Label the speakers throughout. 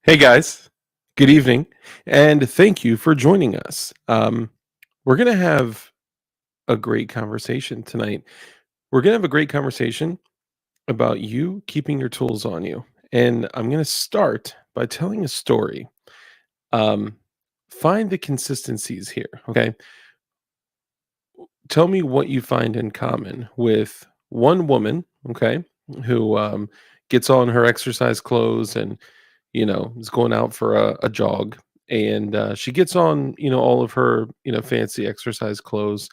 Speaker 1: Hey guys, good evening, and thank you for joining us. We're going to have a great conversation tonight. We're going to have a great conversation about you keeping your tools on you. And I'm going to start by telling a story. Um, find the consistencies here, okay? Tell me what you find in common with one woman, okay, who gets on her exercise clothes and is going out for a jog, and she gets on, all of her, fancy exercise clothes.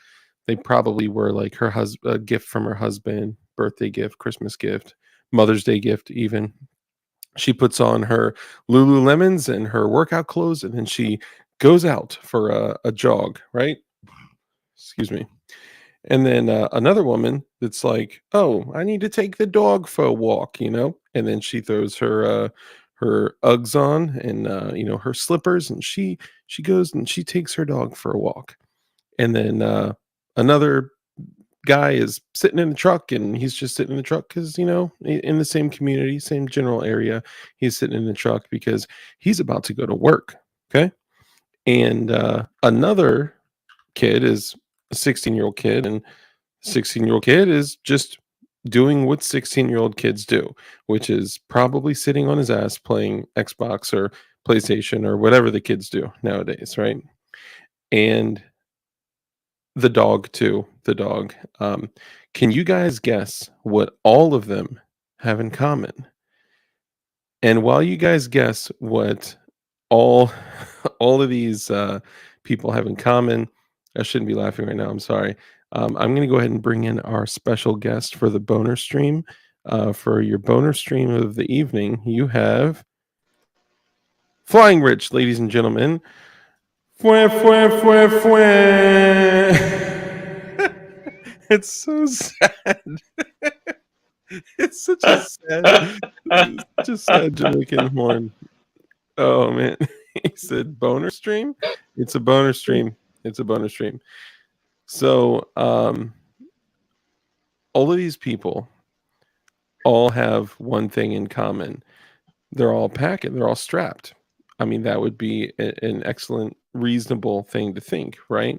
Speaker 1: They probably were like her husband, a gift from her husband, birthday gift, Christmas gift, Mother's Day gift, even. She puts on her Lululemons and her workout clothes, and then she goes out for a jog, right? Excuse me. And then another woman that's like, "Oh, I need to take the dog for a walk," and then she throws her Uggs on and her slippers, and she goes and she takes her dog for a walk. And then another guy is sitting in the truck, and he's just sitting in the truck because in the same community, same general area, he's sitting in the truck because he's about to go to work. Okay, and another kid is a 16-year-old kid, and 16-year-old kid is just doing what 16-year-old kids do, which is probably sitting on his ass playing Xbox or PlayStation or whatever the kids do nowadays, right? And the dog too, the dog. Can you guys guess what all of them have in common? And while you guys guess what all all of these people have in common, I shouldn't be laughing right now. I'm sorry. I'm going to go ahead and bring in our special guest for the boner stream. For your boner stream of the evening, you have Flying Rich, ladies and gentlemen. Fwah, fwah, fwah, fwah. It's so sad. It's such a sad Jamaican horn. Oh man, he said boner stream. It's a boner stream. It's a boner stream. So, all of these people all have one thing in common. They're all packing. They're all strapped. I mean, that would be an excellent, reasonable thing to think, right?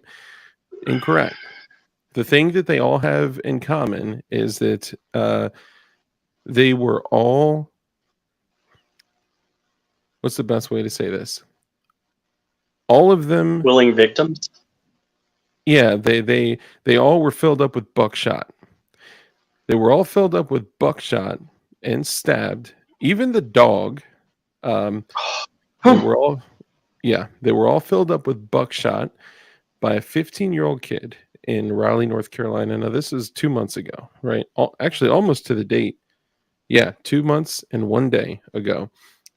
Speaker 1: Incorrect. The thing that they all have in common is that they were all. What's the best way to say this? All of them.
Speaker 2: Willing victims.
Speaker 1: Yeah, they all were filled up with buckshot. They were all filled up with buckshot and stabbed. Even the dog. They were all, yeah, they were all filled up with buckshot by a 15-year-old kid in Raleigh, North Carolina. Now, this is 2 months ago, right? Actually, almost to the date. Yeah, 2 months and 1 day ago.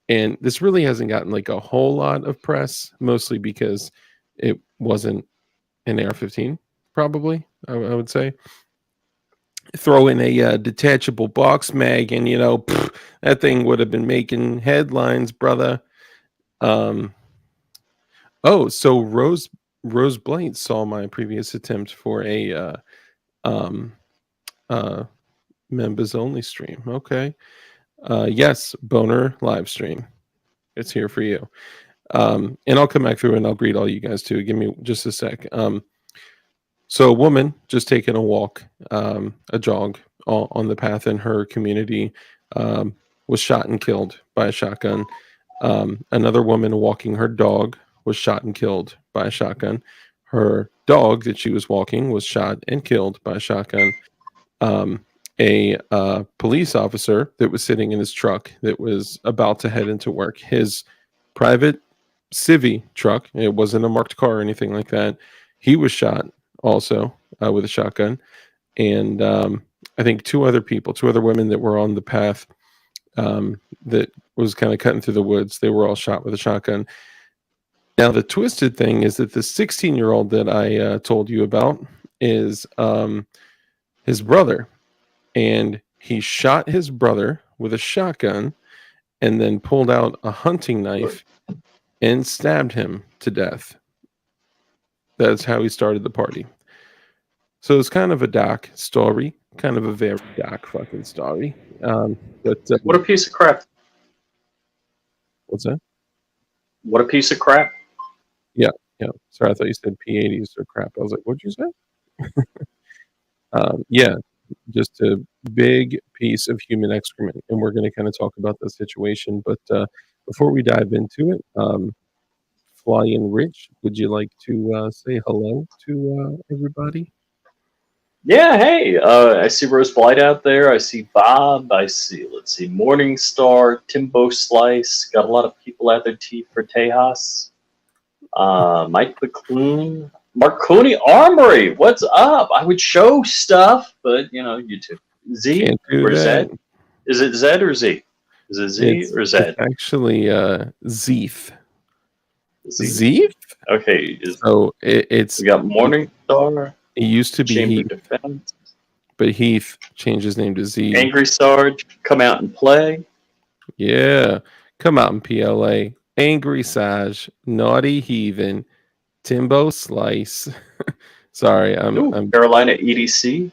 Speaker 1: And this really hasn't gotten like a whole lot of press, mostly because it wasn't an AR-15, probably, I would say. Throw in a detachable box mag, and that thing would have been making headlines, brother. Oh, so Rose Blight saw my previous attempt for a um uh members only stream. Okay. Yes, boner live stream. It's here for you. And I'll come back through and I'll greet all you guys too. Give me just a sec. So a woman just taking a walk, a jog on the path in her community, was shot and killed by a shotgun. Another woman walking her dog was shot and killed by a shotgun. Her dog that she was walking was shot and killed by a shotgun. A police officer that was sitting in his truck that was about to head into work, his private civvy truck, it wasn't a marked car or anything like that, he was shot also with a shotgun. And I think two other women that were on the path that was kind of cutting through the woods, they were all shot with a shotgun. Now, the twisted thing is that the 16-year-old that I told you about is his brother. And he shot his brother with a shotgun and then pulled out a hunting knife and stabbed him to death. That's how he started the party. So it's kind of a dark story, kind of a very dark fucking story. But
Speaker 2: What a piece of crap.
Speaker 1: What's that?
Speaker 2: What a piece of crap.
Speaker 1: Yeah, yeah. Sorry, I thought you said P80s are crap. I was like, what'd you say? Yeah, just a big piece of human excrement, and we're going to kind of talk about the situation. But before we dive into it, Flying Rich, would you like to say hello to everybody?
Speaker 2: Yeah, hey, I see Rose Blight out there. I see Bob. I see, let's see, Morningstar, Timbo Slice. Got a lot of people out there. T for Tejas. Mike McClune. Marconi Armory. What's up? I would show stuff, but, YouTube. Z
Speaker 1: Can't do
Speaker 2: or
Speaker 1: that.
Speaker 2: Z? Is it Z or Z? Is it Z or Z?
Speaker 1: It's actually Zeeth.
Speaker 2: Z?
Speaker 1: Zeeth?
Speaker 2: Okay.
Speaker 1: So it's
Speaker 2: We got Morningstar.
Speaker 1: it used to be
Speaker 2: Chamber
Speaker 1: Heath,
Speaker 2: Defense.
Speaker 1: but Heath changed his name to Z.
Speaker 2: Angry Sarge. Come out and play.
Speaker 1: Yeah, come out in PLA. Angry Saj, Naughty Heathen, Timbo Slice. Sorry, I'm
Speaker 2: Carolina EDC.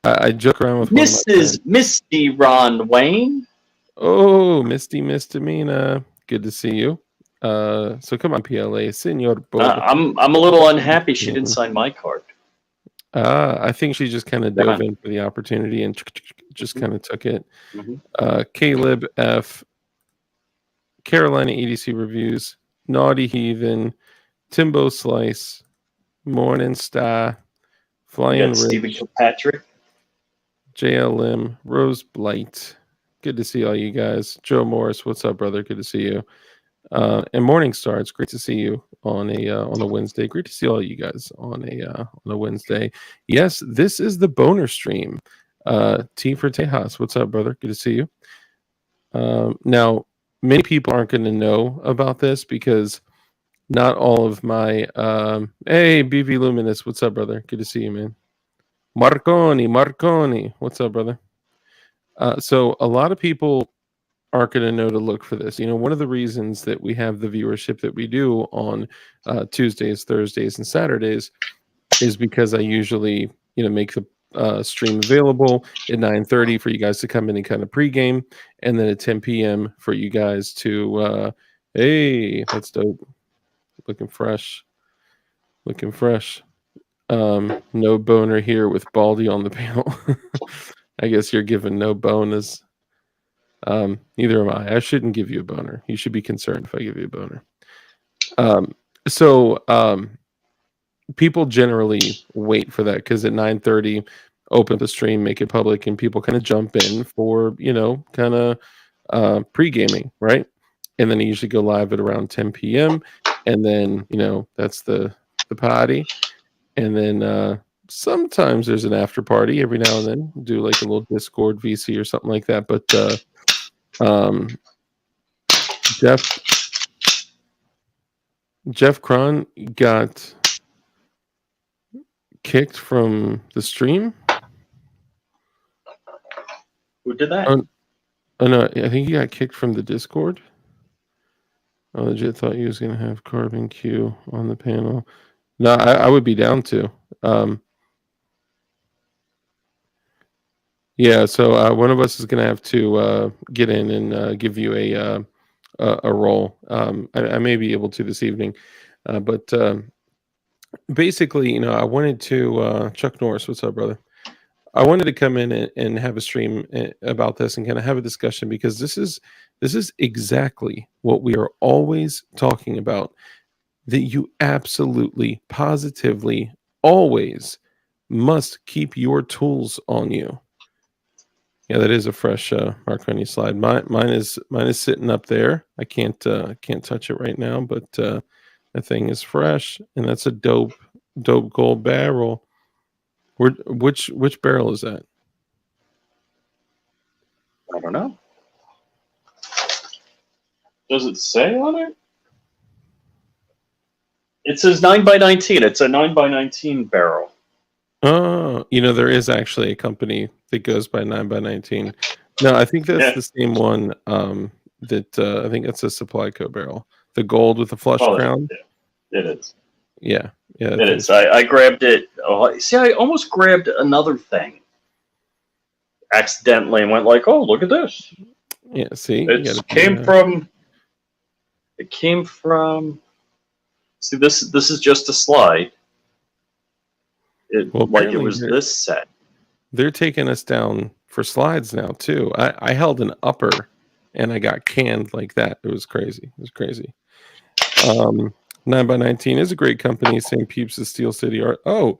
Speaker 1: I joke around with
Speaker 2: Mrs. Misty Ron Wayne.
Speaker 1: Oh, Misty Misdemeanor. Good to see you. So come on, PLA, Senor Bob.
Speaker 2: I'm a little unhappy she didn't sign my card.
Speaker 1: I think she just kind of dove in for the opportunity and just kind of took it. Caleb F. Carolina EDC Reviews, Naughty Heathen, Timbo Slice, Morning Star, Flying Rich,
Speaker 2: Stephen Kilpatrick,
Speaker 1: JLM, Rose Blight. Good to see all you guys. Joe Morris, what's up, brother? Good to see you. And Morningstar, it's great to see you on a Wednesday. Great to see all you guys on a Wednesday. Yes, this is the boner stream. T for Tejas, what's up, brother? Good to see you. Now, many people aren't going to know about this because not all of my hey, BV Luminous, what's up, brother? Good to see you, man. Marconi, what's up, brother? So a lot of people aren't going to know to look for this. One of the reasons that we have the viewership that we do on Tuesdays, Thursdays, and Saturdays is because I usually, make the stream available at 9:30 for you guys to come in and kind of pregame, and then at 10 p.m. for you guys to, hey, that's dope. Looking fresh. No boner here with Baldy on the panel. I guess you're giving no bonus. Neither am I. I shouldn't give you a boner. You should be concerned if I give you a boner. So people generally wait for that because at 9:30, open the stream, make it public, and people kind of jump in for kind of pre-gaming, right? And then I usually go live at around 10 p.m. And then that's the party. And then sometimes there's an after party every now and then. Do like a little Discord VC or something like that. But Jeff Cron got kicked from the stream.
Speaker 2: Who did that?
Speaker 1: Oh no, I think he got kicked from the Discord. I legit thought he was going to have Carbon Q on the panel. No, I would be down to. Yeah, so one of us is going to have to get in and give you a role. I may be able to this evening, but basically, I wanted to Chuck Norris. What's up, brother? I wanted to come in and have a stream about this and kind of have a discussion because this is exactly what we are always talking about. That you absolutely, positively, always must keep your tools on you. Yeah, that is a fresh Marconi slide. Mine is sitting up there. I can't touch it right now, but that thing is fresh, and that's a dope gold barrel. Which barrel is that?
Speaker 2: I don't know. Does it say on it? It says 9x19. It's a 9x19 barrel.
Speaker 1: Oh, there is actually a company that goes by 9x19. No, I think that's the same one. That I think that's a Supply Co barrel. The gold with the flush crown.
Speaker 2: It is.
Speaker 1: Yeah,
Speaker 2: it is. I grabbed it. Oh, see, I almost grabbed another thing accidentally and went like, "Oh, look at this."
Speaker 1: Yeah, see,
Speaker 2: it came from It came from. See, this is just a slide.
Speaker 1: Well,
Speaker 2: Like it
Speaker 1: apparently
Speaker 2: was this set.
Speaker 1: they're taking us down for slides now too. I held an upper and I got canned like that. It was crazy. It was crazy. 9x19 is a great company. Same peeps as Steel City Art. Oh,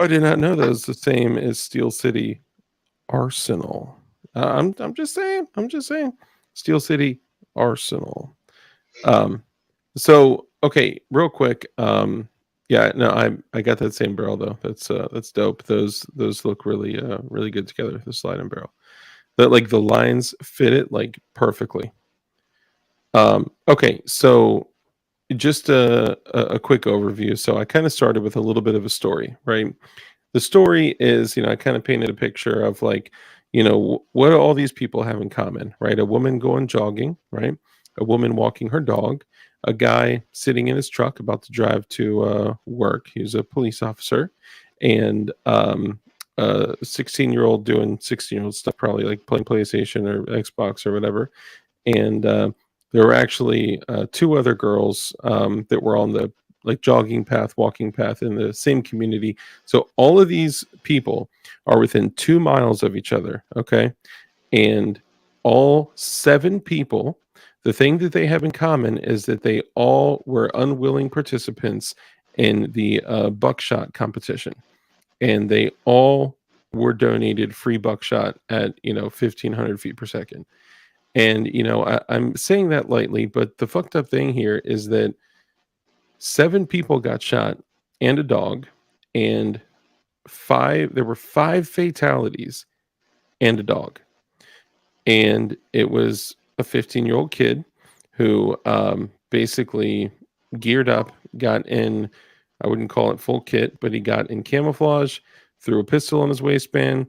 Speaker 1: I did not know that was the same as Steel City Arsenal. I'm just saying. I'm just saying. Steel City Arsenal. So okay, real quick. Yeah, no, I got that same barrel though. That's dope. Those look really really good together. The slide and barrel. That like the lines fit it like perfectly. Okay, so just a quick overview. So I kind of started with a little bit of a story, right? The story is, I kind of painted a picture of like, what do all these people have in common, right? A woman going jogging, right? A woman walking her dog, a guy sitting in his truck about to drive to work. He's a police officer, and a 16-year-old doing 16-year-old stuff, probably like playing PlayStation or Xbox or whatever. And there were actually two other girls that were on the like jogging path, walking path in the same community. So all of these people are within 2 miles of each other. Okay. And all 7 people, the thing that they have in common is that they all were unwilling participants in the buckshot competition. And they all were donated free buckshot at, 1,500 feet per second. And, I'm saying that lightly, but the fucked up thing here is that 7 people got shot and a dog, and there were 5 fatalities and a dog. And it was a 15-year-old kid who basically geared up, got in, I wouldn't call it full kit, but he got in camouflage, threw a pistol on his waistband,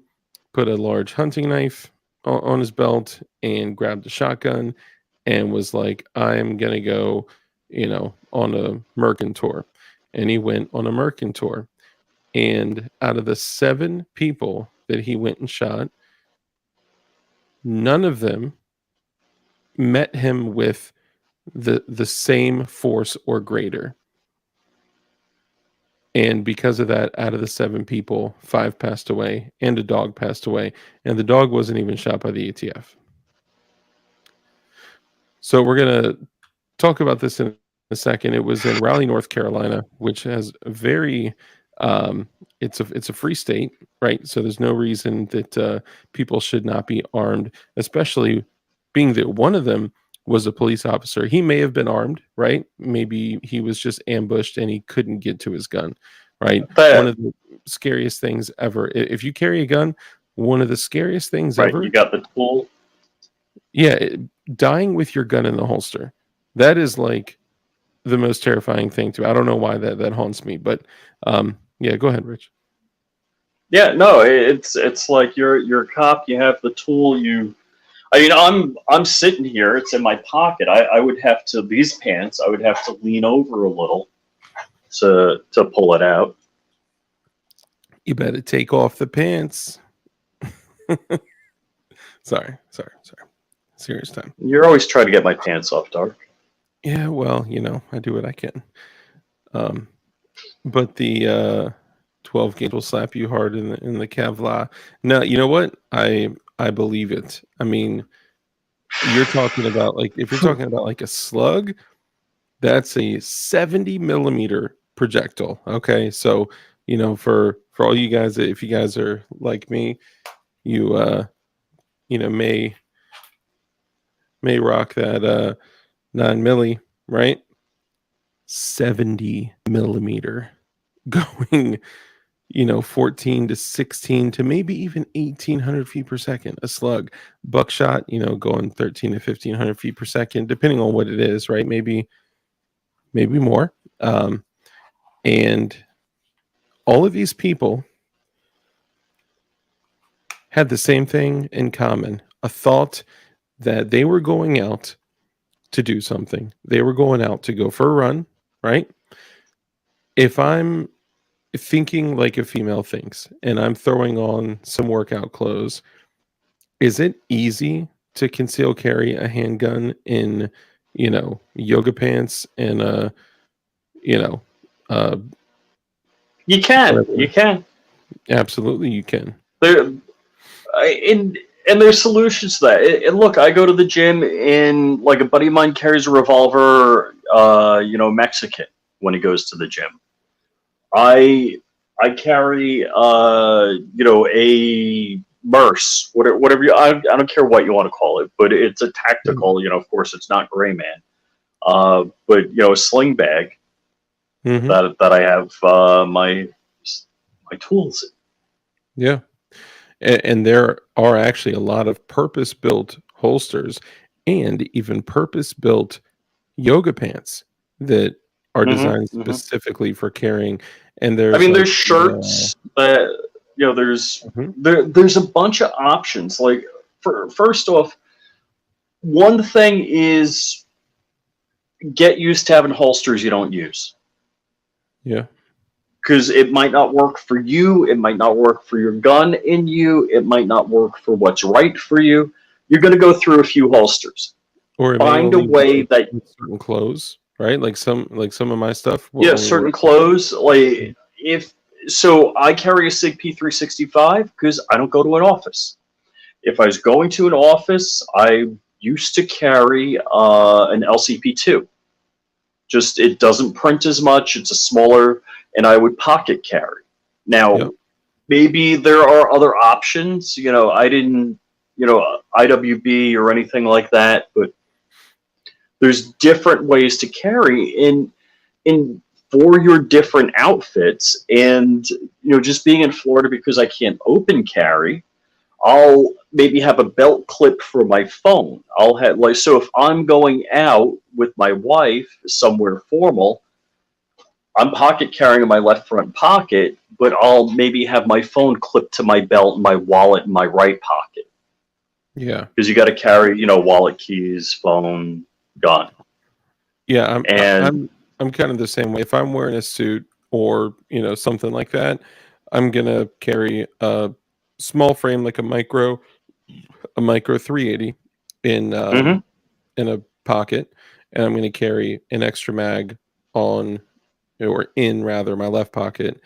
Speaker 1: put a large hunting knife on his belt, and grabbed a shotgun and was like, I'm going to go, on a Merkin tour. And he went on a Merkin tour. And out of the 7 people that he went and shot, none of them met him with the same force or greater. And because of that, out of the 7 people, 5 passed away and a dog passed away. And the dog wasn't even shot by the ATF. So we're going to talk about this in a second. It was in Raleigh, North Carolina, which has very it's a free state, right? So there's no reason that people should not be armed, especially being that one of them was a police officer. He may have been armed, right? Maybe he was just ambushed and he couldn't get to his gun, right? One of the scariest things ever. If you carry a gun, one of the scariest things ever.
Speaker 2: You got the tool.
Speaker 1: Yeah, dying with your gun in the holster. That is like the most terrifying thing to me. I don't know why that haunts me, but yeah, go ahead, Rich.
Speaker 2: Yeah, no, it's like you're a cop. You have the tool. I'm sitting here. It's in my pocket. I would have to these pants. I would have to lean over a little to pull it out.
Speaker 1: You better take off the pants. Sorry. Serious time.
Speaker 2: You're always trying to get my pants off, Dark.
Speaker 1: Yeah, well, I do what I can. But the 12 gauge will slap you hard in the Kevlar. No, you know what? I believe it. I mean, you're talking about if you're talking about like a slug, that's a 70 millimeter projectile. Okay, so for all you guys, if you guys are like me, you may rock that 9 milli, right? 70 millimeter going 14 to 16 to maybe even 1,800 feet per second. A slug buckshot, going 13 to 1,500 feet per second, depending on what it is, right? Maybe more. And all of these people had the same thing in common, a thought that they were going out to do something. They were going out to go for a run, right? If I'm thinking like a female thinks and I'm throwing on some workout clothes, is it easy to conceal carry a handgun in yoga pants and you know, uh,
Speaker 2: You can, you
Speaker 1: whatever.
Speaker 2: can.
Speaker 1: Absolutely, you can.
Speaker 2: There, and there's solutions to that. And look, I go to the gym, and like a buddy of mine carries a revolver. Mexican when he goes to the gym. I carry a merce, whatever I don't care what you want to call it, but it's a tactical. Of course, it's not Gray Man. But a sling bag
Speaker 1: Mm-hmm.
Speaker 2: that I have my tools in.
Speaker 1: Yeah. And there are actually a lot of purpose-built holsters and even purpose-built yoga pants that are designed
Speaker 2: Hmm.
Speaker 1: specifically for carrying. And
Speaker 2: I
Speaker 1: there's
Speaker 2: mean,
Speaker 1: like
Speaker 2: there's shirts that there's
Speaker 1: Mhm.
Speaker 2: there's a bunch of options. Like, first off, one thing is get used to having holsters you don't use,
Speaker 1: Yeah.
Speaker 2: because it might not work for you. It might not work for your gun in you. It might not work for what's right for you. You're going to go through a few holsters.
Speaker 1: Or it may
Speaker 2: Find a
Speaker 1: only work
Speaker 2: way that,
Speaker 1: with certain clothes, right? Like some of my stuff will
Speaker 2: yeah,
Speaker 1: only
Speaker 2: certain
Speaker 1: work.
Speaker 2: clothes. Like, if so, I carry a Sig P365 because I don't go to an office. If I was going to an office, I used to carry an LCP2. Just, it doesn't print as much. It's a smaller, and I would pocket carry. Now,
Speaker 1: Yep.
Speaker 2: maybe there are other options. I didn't, IWB or anything like that, but there's different ways to carry in for your different outfits. And just being in Florida, because I can't open carry, I'll maybe have a belt clip for my phone. I'll have, like, so if I'm going out with my wife somewhere formal, I'm pocket carrying in my left front pocket, but I'll maybe have my phone clipped to my belt and my wallet in my right pocket,
Speaker 1: Yeah.
Speaker 2: because you got to carry, wallet, keys, phone, gun.
Speaker 1: Yeah,
Speaker 2: And
Speaker 1: I'm kind of the same way. If I'm wearing a suit or, something like that, I'm gonna carry a small frame like a micro 380 in
Speaker 2: mhm,
Speaker 1: in a pocket, and I'm gonna carry an extra mag on or in rather my left pocket,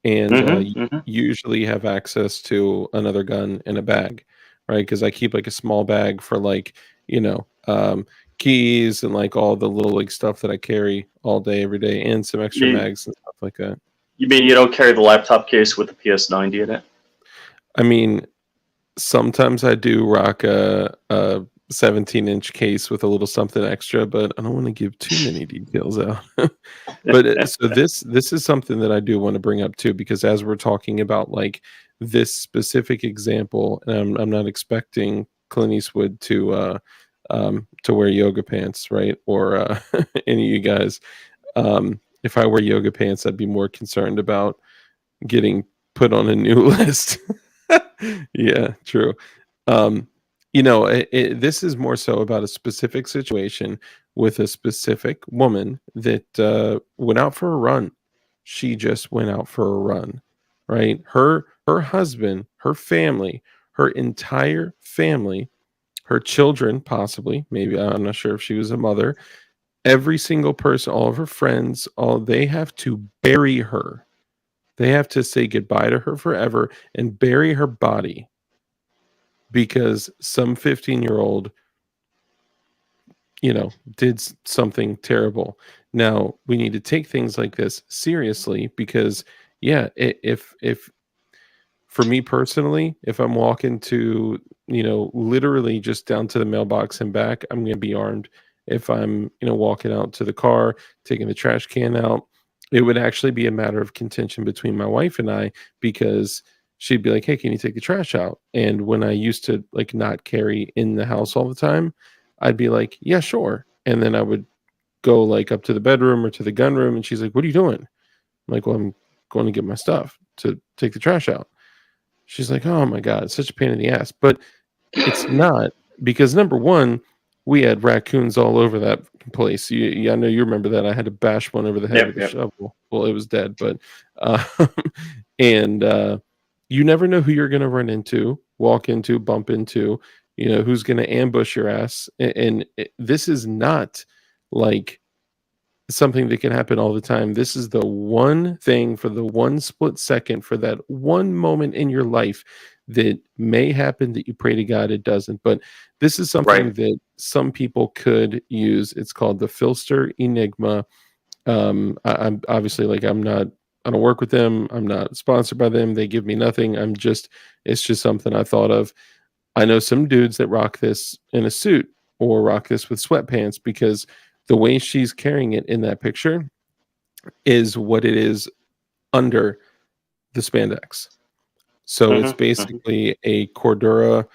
Speaker 1: and
Speaker 2: mhm, mhm.
Speaker 1: usually have access to another gun in a bag, right? Because I keep like a small bag for like you know um, keys and like all the little like stuff that I carry all day every day, and some extra
Speaker 2: You,
Speaker 1: mags and stuff like that.
Speaker 2: you mean you don't carry the laptop case with the PS90 in it?
Speaker 1: I mean, sometimes I do rock a 17-inch case with a little something extra, but I don't want to give too many details out. But so this is something that I do want to bring up too, because as we're talking about like this specific example, and I'm not expecting Clint Eastwood to wear yoga pants, right? Or any of you guys. If I wear yoga pants, I'd be more concerned about getting put on a new list. Yeah, true. Um, this is more so about a specific situation with a specific woman that went out for a run. She just went out for a run, right? Her husband, her family, her entire family, her children, possibly, maybe I'm not sure if she was a mother. Every single person, all of her friends, all they have to bury her. They have to say goodbye to her forever and bury her body because some 15-year-old, did something terrible. Now, we need to take things like this seriously because, yeah, if for me personally, if I'm walking to, literally just down to the mailbox and back, I'm going to be armed. If I'm, walking out to the car, taking the trash can out, it would actually be a matter of contention between my wife and I because she'd be like, "Hey, can you take the trash out?" And when I used to like not carry in the house all the time, I'd be like, "Yeah, sure." And then I would go like up to the bedroom or to the gun room and she's like, "What are you doing?" I'm like, "Well, I'm going to get my stuff to take the trash out." She's like, "Oh my god, it's such a pain in the ass." But it's not because number 1, we had raccoons all over that place. I know you remember that. I had to bash one over the head
Speaker 2: Yep,
Speaker 1: with a
Speaker 2: yep.
Speaker 1: shovel. Well, it was dead, but uh, and you never know who you're going to run into, walk into, bump into. You know, who's going to ambush your ass? This is not like something that can happen all the time. This is the one thing for the one split second, for that one moment in your life that may happen, that you pray to God it doesn't. But this is something
Speaker 2: Right.
Speaker 1: that some people could use. It's called the Filster Enigma. I'm obviously, like, I don't work with them. I'm not sponsored by them. They give me nothing. It's just something I thought of. I know some dudes that rock this in a suit or rock this with sweatpants, because the way she's carrying it in that picture is what it is under the spandex. So it's
Speaker 2: Mm-hmm.
Speaker 1: basically a Cordura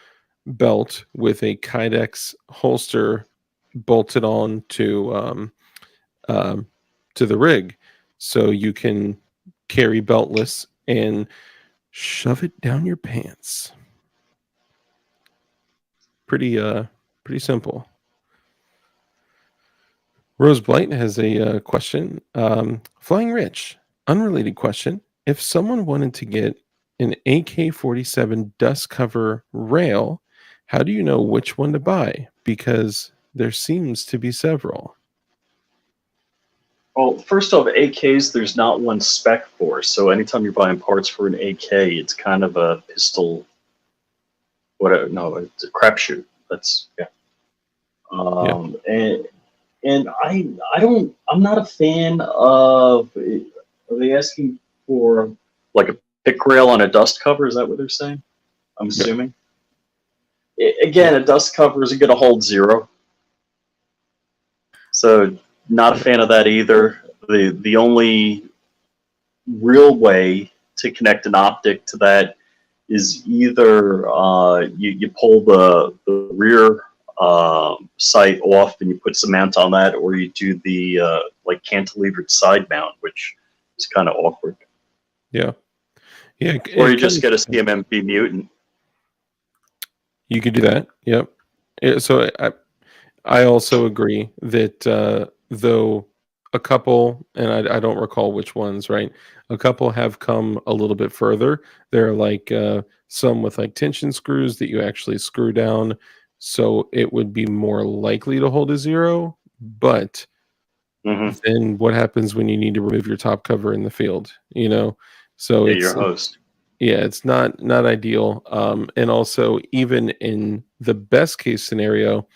Speaker 1: belt with a Kydex holster bolted on um, to the rig, so you can carry beltless and shove it down your pants. Pretty simple. Rose Blight has a question. Flying Rich, unrelated question. If someone wanted to get an AK-47 dust cover rail, how do you know which one to buy? Because there seems to be several.
Speaker 2: Well, first off, AKs, there's not one spec for. So anytime you're buying parts for an AK, it's kind of a pistol. No, it's a crapshoot. That's yeah.
Speaker 1: Yeah.
Speaker 2: And I'm not a fan of. Are they asking for like a pick rail on a dust cover? Is that what they're saying? I'm
Speaker 1: Yeah.
Speaker 2: assuming. Again, a dust cover isn't going to hold zero. So not a fan of that either. The only real way to connect an optic to that is either you pull the rear sight off and you put some mount on that, or you do the like cantilevered side mount, which is kind of awkward.
Speaker 1: Yeah. Yeah.
Speaker 2: Or you just get a CMMP mutant.
Speaker 1: You could do that. Yep. So I also agree that though a couple, and I don't recall which ones, right? A couple have come a little bit further. There are like some with like tension screws that you actually screw down, so it would be more likely to hold a zero. But then what happens when you need to remove your top cover in the field? You know, so
Speaker 2: Yeah, your host.
Speaker 1: yeah, it's not ideal. And also, even in the best case scenario,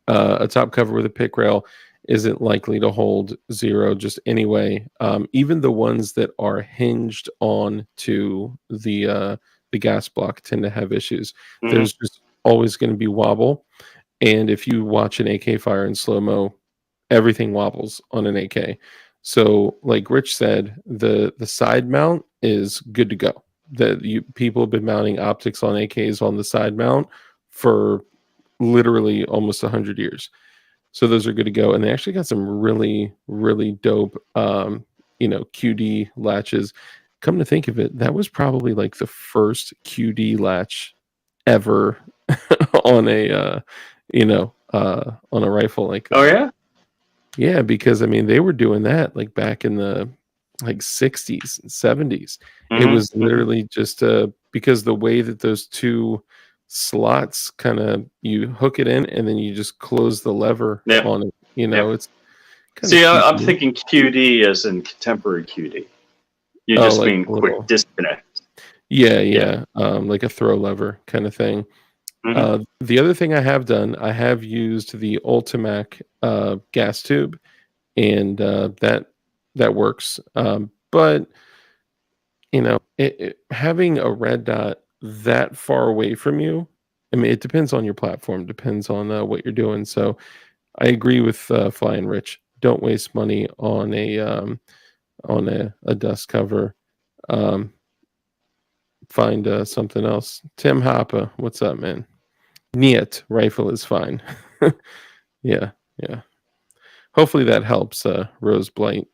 Speaker 1: a top cover with a pick rail isn't likely to hold zero just anyway. Even the ones that are hinged on to the gas block tend to have issues. There's just always going to be wobble, and if you watch an AK fire in slow mo, everything wobbles on an AK. So, like Rich said, the side mount is good to go. People have been mounting optics on AKs on the side mount for literally almost 100 years. So those are good to go. And they actually got some really, really dope, QD latches. Come to think of it, that was probably like the first QD latch ever on on a rifle like that.
Speaker 2: Oh yeah?
Speaker 1: Yeah, because I mean, they were doing that like back in the like 60s and 70s. It was literally just because the way that those two slots kind of, you hook it in and then you just close the lever on it. It's kind of
Speaker 2: See,
Speaker 1: cheap.
Speaker 2: I'm thinking QD as in contemporary QD. You just
Speaker 1: Like
Speaker 2: mean quick disconnect.
Speaker 1: Yeah. Like a throw lever kind of thing. The other thing I have done, I have used the Ultimac gas tube, and that works. But having a red dot that far away from you, I mean, it depends on your platform, depends on what you're doing. So I agree with Flying Rich. Don't waste money on a dust cover. Find something else. Tim Hoppa, what's up, man? Niet rifle is fine. Yeah. Hopefully that helps, Rose Blight.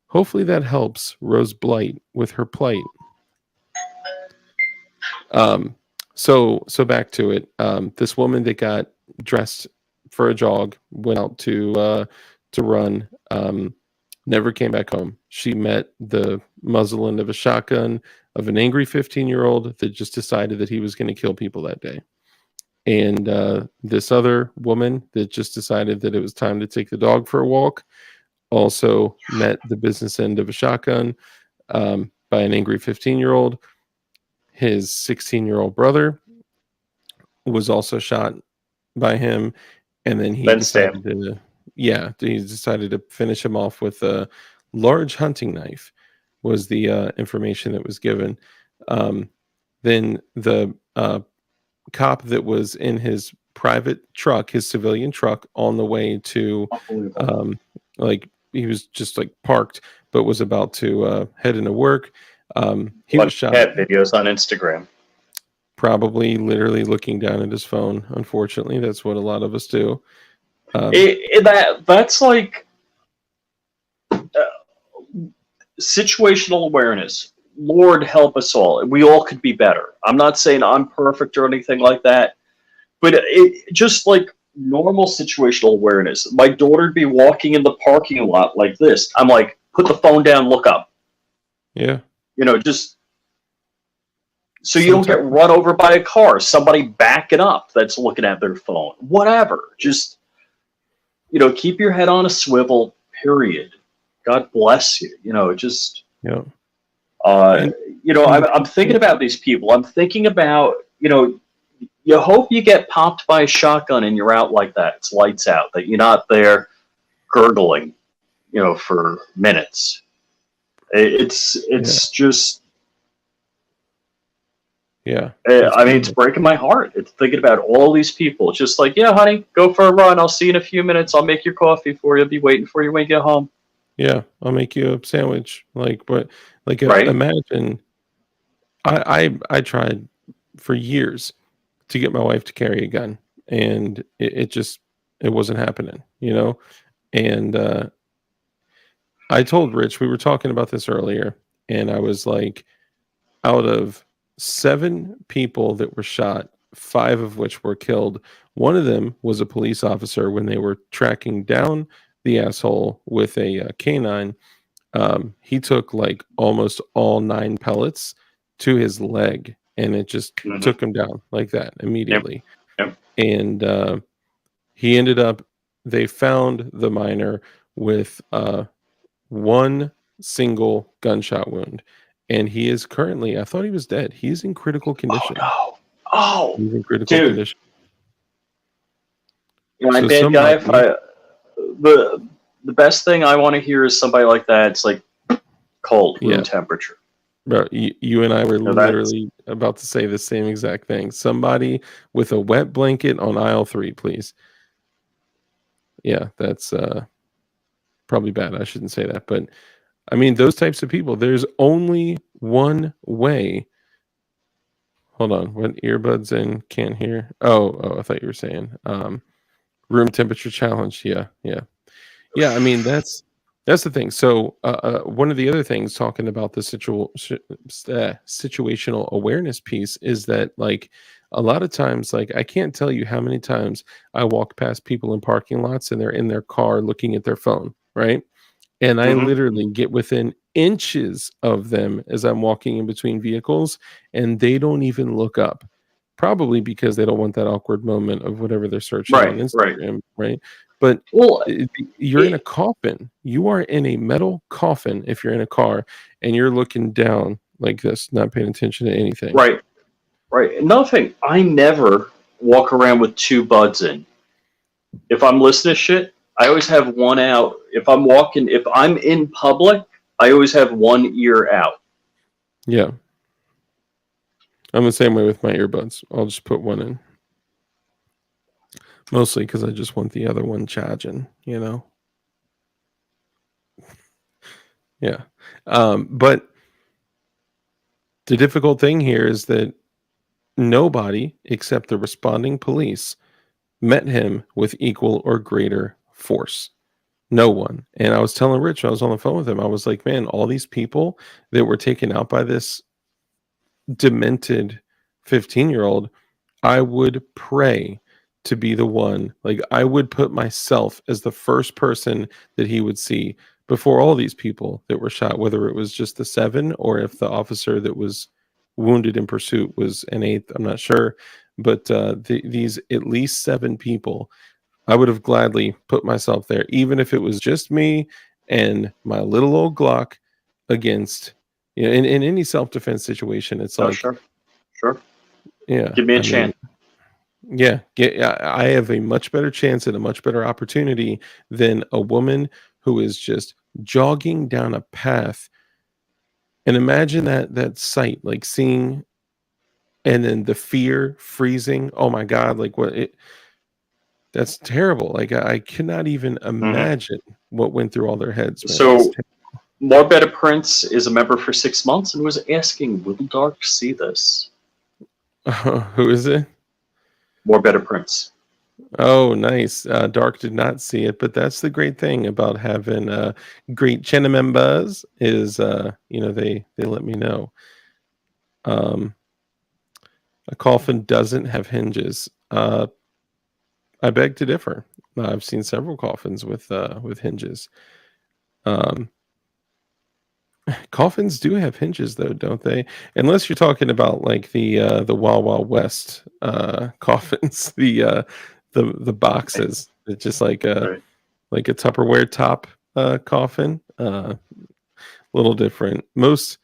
Speaker 1: Hopefully that helps Rose Blight with her plight. So back to it. This woman that got dressed for a jog, went out to run, never came back home. She met the muzzle end of a shotgun of an angry 15-year-old that just decided that he was going to kill people that day. And this other woman that just decided that it was time to take the dog for a walk also met the business end of a shotgun by an angry 15-year-old. His 16-year-old brother was also shot by him, and then he
Speaker 2: Ben
Speaker 1: decided
Speaker 2: Stam.
Speaker 1: to finish him off with a large hunting knife, was the information that was given. Then the cop that was in his private truck, his civilian truck, on the way to
Speaker 2: Unbelievable.
Speaker 1: like he was just like parked but was about to head into work. He was
Speaker 2: Watch
Speaker 1: shot,
Speaker 2: cat videos on Instagram.
Speaker 1: probably literally looking down at his phone. Unfortunately, that's what a lot of us do.
Speaker 2: That's like situational awareness. Lord help us all. We all could be better. I'm not saying I'm perfect or anything like that, but it just like normal situational awareness. My daughter would be walking in the parking lot like this. I'm like, put the phone down, look up.
Speaker 1: Yeah.
Speaker 2: Just so you don't get run over by a car, somebody backing up that's looking at their phone. Whatever. Just keep your head on a swivel, period. God bless you. Just
Speaker 1: Yeah.
Speaker 2: I'm thinking about these people. I'm thinking about, you hope you get popped by a shotgun and you're out like that. It's lights out, that you're not there gurgling, for minutes. It's just,
Speaker 1: yeah.
Speaker 2: I mean, it's breaking my heart. It's thinking about all these people. It's just like, yeah, honey, go for a run. I'll see you in a few minutes. I'll make your coffee for you. I'll be waiting for you when you get home.
Speaker 1: Yeah, I'll make you a sandwich. Like, but like,
Speaker 2: Right?
Speaker 1: imagine. I tried for years to get my wife to carry a gun, and it wasn't happening, And I told Rich, we were talking about this earlier, and I was like, out of 7 people that were shot, 5 of which were killed. One of them was a police officer when they were tracking down the asshole with a canine. He took like almost all 9 pellets to his leg, and it just took him down like that immediately.
Speaker 2: Yep.
Speaker 1: And he ended up. They found the minor with one single gunshot wound, and he is currently. I thought he was dead. He's in critical condition.
Speaker 2: Oh no! Oh,
Speaker 1: he's in critical
Speaker 2: dude.
Speaker 1: condition.
Speaker 2: My bad guy. The best thing I want to hear is somebody like that. It's like cold room temperature.
Speaker 1: Bro, you and I were literally about to say the same exact thing. Somebody with a wet blanket on aisle 3, please. Yeah, that's probably bad. I shouldn't say that, but I mean, those types of people, there's only one way. Hold on, what earbuds in? Can't hear. Oh, I thought you were saying room temperature challenge. Yeah. I mean, that's the thing. So one of the other things talking about the situational awareness piece is that, like, a lot of times, like, I can't tell you how many times I walk past people in parking lots and they're in their car looking at their phone, right? And I literally get within inches of them as I'm walking in between vehicles, and they don't even look up. Probably because they don't want that awkward moment of whatever they're searching on Instagram, right? But you're in a coffin. You are in a metal coffin if you're in a car, and you're looking down like this, not paying attention to anything.
Speaker 2: Right. Another thing, I never walk around with 2 buds in. If I'm listening to shit, I always have one out. If I'm in public, I always have one ear out.
Speaker 1: Yeah. I'm the same way with my earbuds. I'll just put one in. Mostly because I just want the other one charging, Yeah. But the difficult thing here is that nobody except the responding police met him with equal or greater force. No one. And I was telling Rich, I was on the phone with him, I was like, man, all these people that were taken out by this demented 15-year-old, I would pray to be the one. Like, I would put myself as the first person that he would see before all these people that were shot, whether it was just the 7 or if the officer that was wounded in pursuit was an 8th. I'm not sure. but these at least 7 people, I would have gladly put myself there, even if it was just me and my little old Glock against, in any self-defense situation. It's
Speaker 2: Oh,
Speaker 1: like,
Speaker 2: sure, sure.
Speaker 1: yeah,
Speaker 2: Give me a
Speaker 1: I
Speaker 2: chance.
Speaker 1: mean, yeah, I have a much better chance and a much better opportunity than a woman who is just jogging down a path. And imagine that sight, like seeing, and then the fear, freezing. Oh my God, like that's terrible. Like I cannot even
Speaker 2: Hmm.
Speaker 1: imagine what went through all their heads, man. That's
Speaker 2: So, More Better Prince is a member for 6 months and was asking, will Dark see this?
Speaker 1: who is it?
Speaker 2: More Better Prince.
Speaker 1: Oh, nice. Dark did not see it, but that's the great thing about having great channel members is they let me know. Um, a coffin doesn't have hinges. I beg to differ. I've seen several coffins with hinges. Um, Coffins do have hinges though, don't they? Unless you're talking about like the Wild Wild West coffins, the boxes. It's just
Speaker 2: Right.
Speaker 1: like a Tupperware top coffin. Little different. Most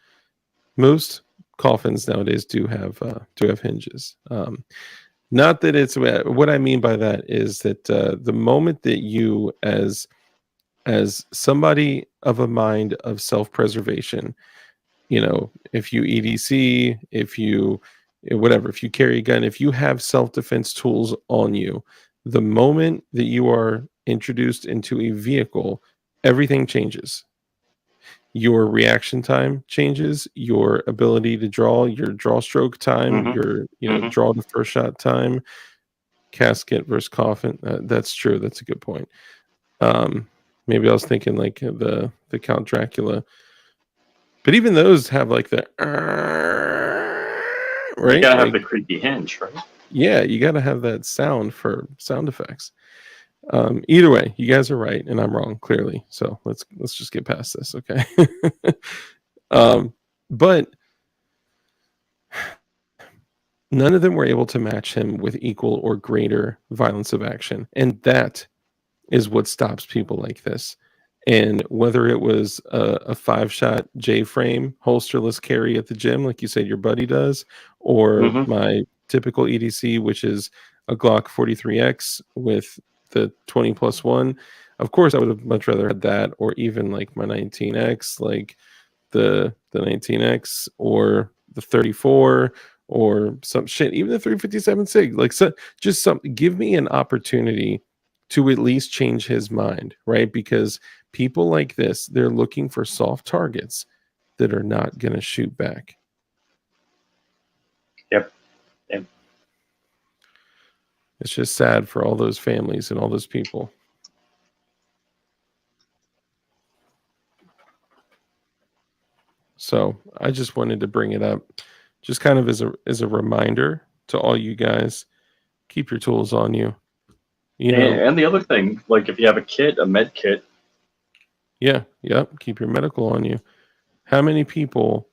Speaker 1: coffins nowadays do have hinges. Not that it's what I mean by that is that the moment that you as somebody of a mind of self-preservation, if you EDC, if you whatever, if you carry a gun, if you have self-defense tools on you, the moment that you are introduced into a vehicle, everything changes. Your reaction time changes, your ability to draw, your draw stroke time,
Speaker 2: Hmm.
Speaker 1: your
Speaker 2: Hmm.
Speaker 1: draw the first shot time, casket versus coffin. That's true. That's a good point. Um, Maybe I was thinking like the Count Dracula, but even those have like the
Speaker 2: You
Speaker 1: right?
Speaker 2: gotta have
Speaker 1: Like,
Speaker 2: the creepy hinge, right?
Speaker 1: yeah, you got to have that sound for sound effects. Either way, you guys are right and I'm wrong clearly. So let's just get past this, okay? um, but none of them were able to match him with equal or greater violence of action, and that is what stops people like this. And whether it was a 5-shot J frame holsterless carry at the gym, like you said your buddy does, or
Speaker 2: Hmm.
Speaker 1: my typical EDC, which is a Glock 43X with the 20+1, of course I would have much rather had that, or even like my 19X, like the 19X or the 34 or some shit, even the 357 SIG. Like, so just some, give me an opportunity to at least change his mind, right? Because people like this, they're looking for soft targets that are not going to shoot back.
Speaker 2: Yep. Yep.
Speaker 1: It's just sad for all those families and all those people. So I just wanted to bring it up, just kind of as a reminder to all you guys. Keep your tools on you. You know,
Speaker 2: And the other thing, like if you have a kit, a med kit.
Speaker 1: yeah, yep. Keep your medical on you. How many people,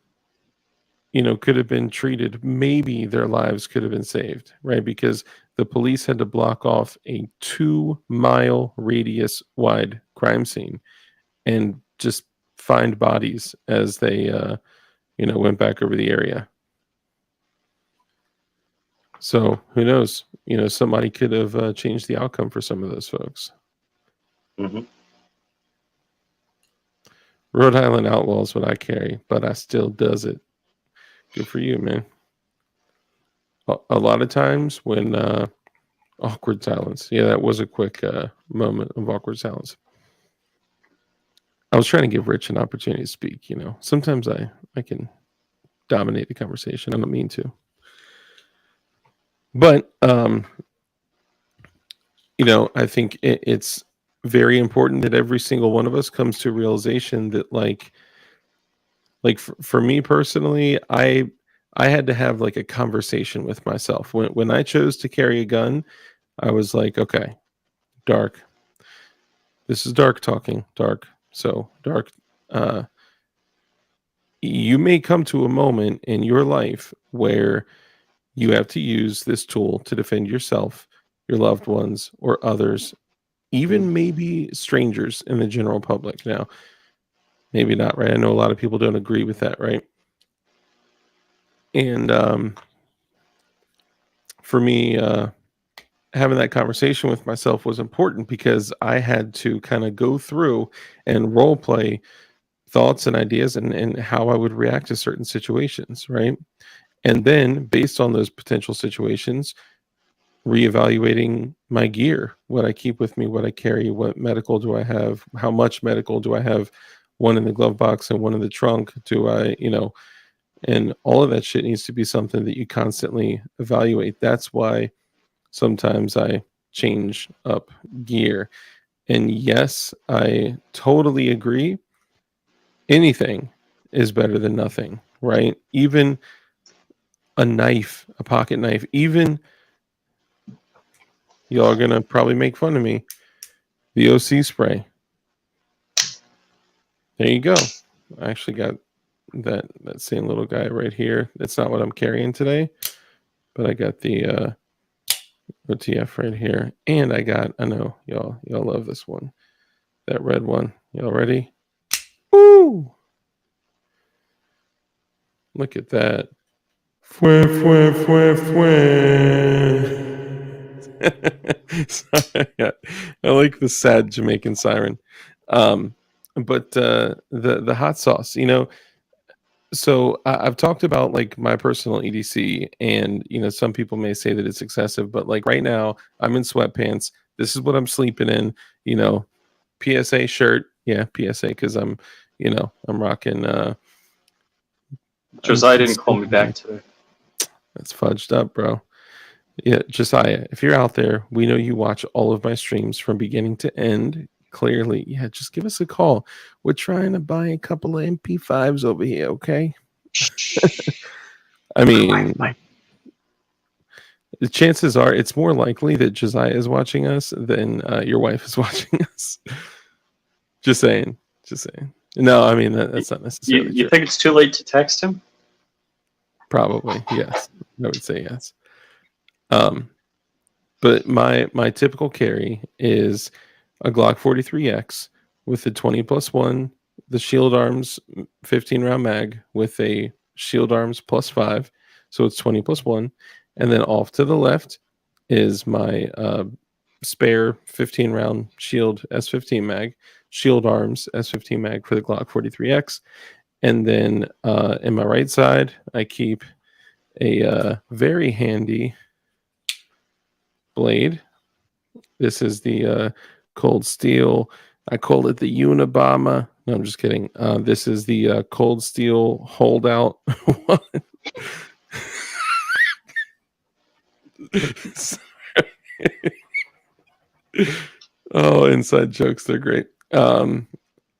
Speaker 1: could have been treated? Maybe their lives could have been saved, right? Because the police had to block off a 2-mile radius wide crime scene and just find bodies as they, went back over the area. So who knows? Somebody could have changed the outcome for some of those folks.
Speaker 2: Hmm.
Speaker 1: Rhode Island Outlaw is what I carry, but I still does it. Good for you, man. A lot of times when awkward silence. Yeah, that was a quick moment of awkward silence. I was trying to give Rich an opportunity to speak. Sometimes I can dominate the conversation. I don't mean to, but I think it's very important that every single one of us comes to a realization that like for me personally, I had to have like a conversation with myself when I chose to carry a gun. I was like, okay, Dark, this is Dark talking. Dark, so Dark, uh you may come to a moment in your life where You have to use this tool to defend yourself, your loved ones, or others, even maybe strangers in the general public. Now, maybe not, right? I know a lot of people don't agree with that, right? And for me, having that conversation with myself was important because I had to kind of go through and role play thoughts and ideas and how I would react to certain situations, right? And then based on those potential situations, reevaluating my gear, what I keep with me, what I carry, what medical do I have, how much medical do I have, one in the glove box and one in the trunk, do I, and all of that shit needs to be something that you constantly evaluate. That's why sometimes I change up gear. And yes, I totally agree. Anything is better than nothing, right? Even a knife, a pocket knife, even y'all are gonna probably make fun of me. The OC spray. There you go. I actually got that same little guy right here. That's not what I'm carrying today, but I got the OTF right here, and I know y'all love this one, that red one. Y'all ready? Woo! Look at that. Fwah, fwah, fwah, fwah. Sorry, I like the sad Jamaican siren. But the hot sauce, so I've talked about like my personal EDC, and some people may say that it's excessive, but like right now I'm in sweatpants. This is what I'm sleeping in. PSA shirt, yeah, PSA, because I'm rocking.
Speaker 2: Josiah didn't call me back today.
Speaker 1: That's fudged up, bro. Yeah, Josiah, if you're out there, we know you watch all of my streams from beginning to end. Clearly, yeah, just give us a call. We're trying to buy a couple of MP5s over here, okay? I mean, the chances are it's more likely that Josiah is watching us than your wife is watching us. Just saying. No, I mean, that's not necessarily
Speaker 2: You
Speaker 1: true.
Speaker 2: think it's too late to text him?
Speaker 1: Probably, yes. I would say yes. But my typical carry is a Glock 43X with the 20+1, the Shield Arms 15 round mag with a Shield Arms +5, so it's 20+1, and then off to the left is my spare 15 round Shield S15 mag, Shield Arms S15 mag for the Glock 43X, and then in my right side I keep a very handy blade. This is the Cold Steel. I call it the Unabomber. No, I'm just kidding. This is the Cold Steel holdout. Oh, inside jokes, they're great.